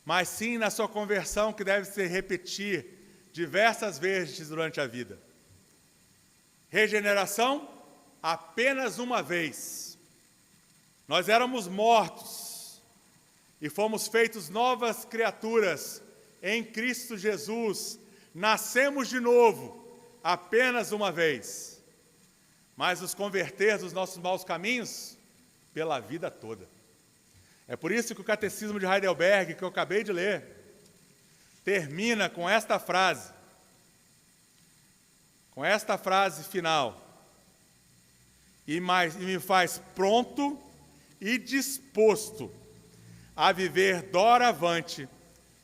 mas sim na sua conversão, que deve se repetir diversas vezes durante a vida. Regeneração, apenas uma vez. Nós éramos mortos e fomos feitos novas criaturas em Cristo Jesus. Nascemos de novo, apenas uma vez. Mas nos converter dos nossos maus caminhos, pela vida toda. É por isso que o Catecismo de Heidelberg, que eu acabei de ler, termina com esta frase final. E me faz pronto e disposto a viver doravante,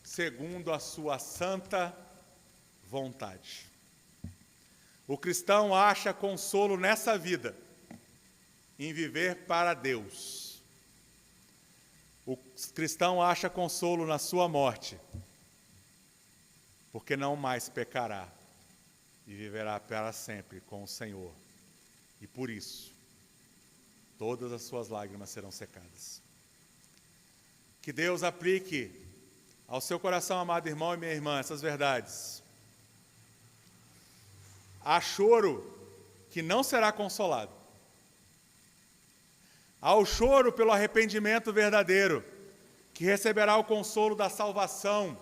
segundo a sua santa vontade. O cristão acha consolo nessa vida, em viver para Deus. O cristão acha consolo na sua morte, porque não mais pecará e viverá para sempre com o Senhor. E por isso, todas as suas lágrimas serão secadas. Que Deus aplique ao seu coração, amado irmão e minha irmã, essas verdades. Há choro que não será consolado. Há o choro pelo arrependimento verdadeiro, que receberá o consolo da salvação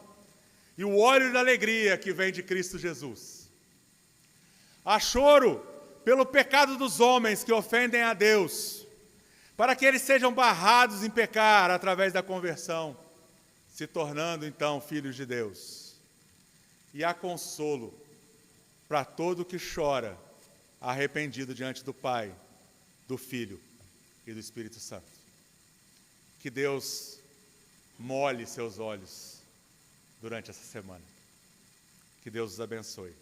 e o óleo da alegria que vem de Cristo Jesus. Há choro pelo pecado dos homens que ofendem a Deus, para que eles sejam barrados em pecar através da conversão, se tornando então filhos de Deus. E há consolo para todo que chora arrependido diante do Pai, do Filho e do Espírito Santo. Que Deus molhe seus olhos durante essa semana. Que Deus os abençoe.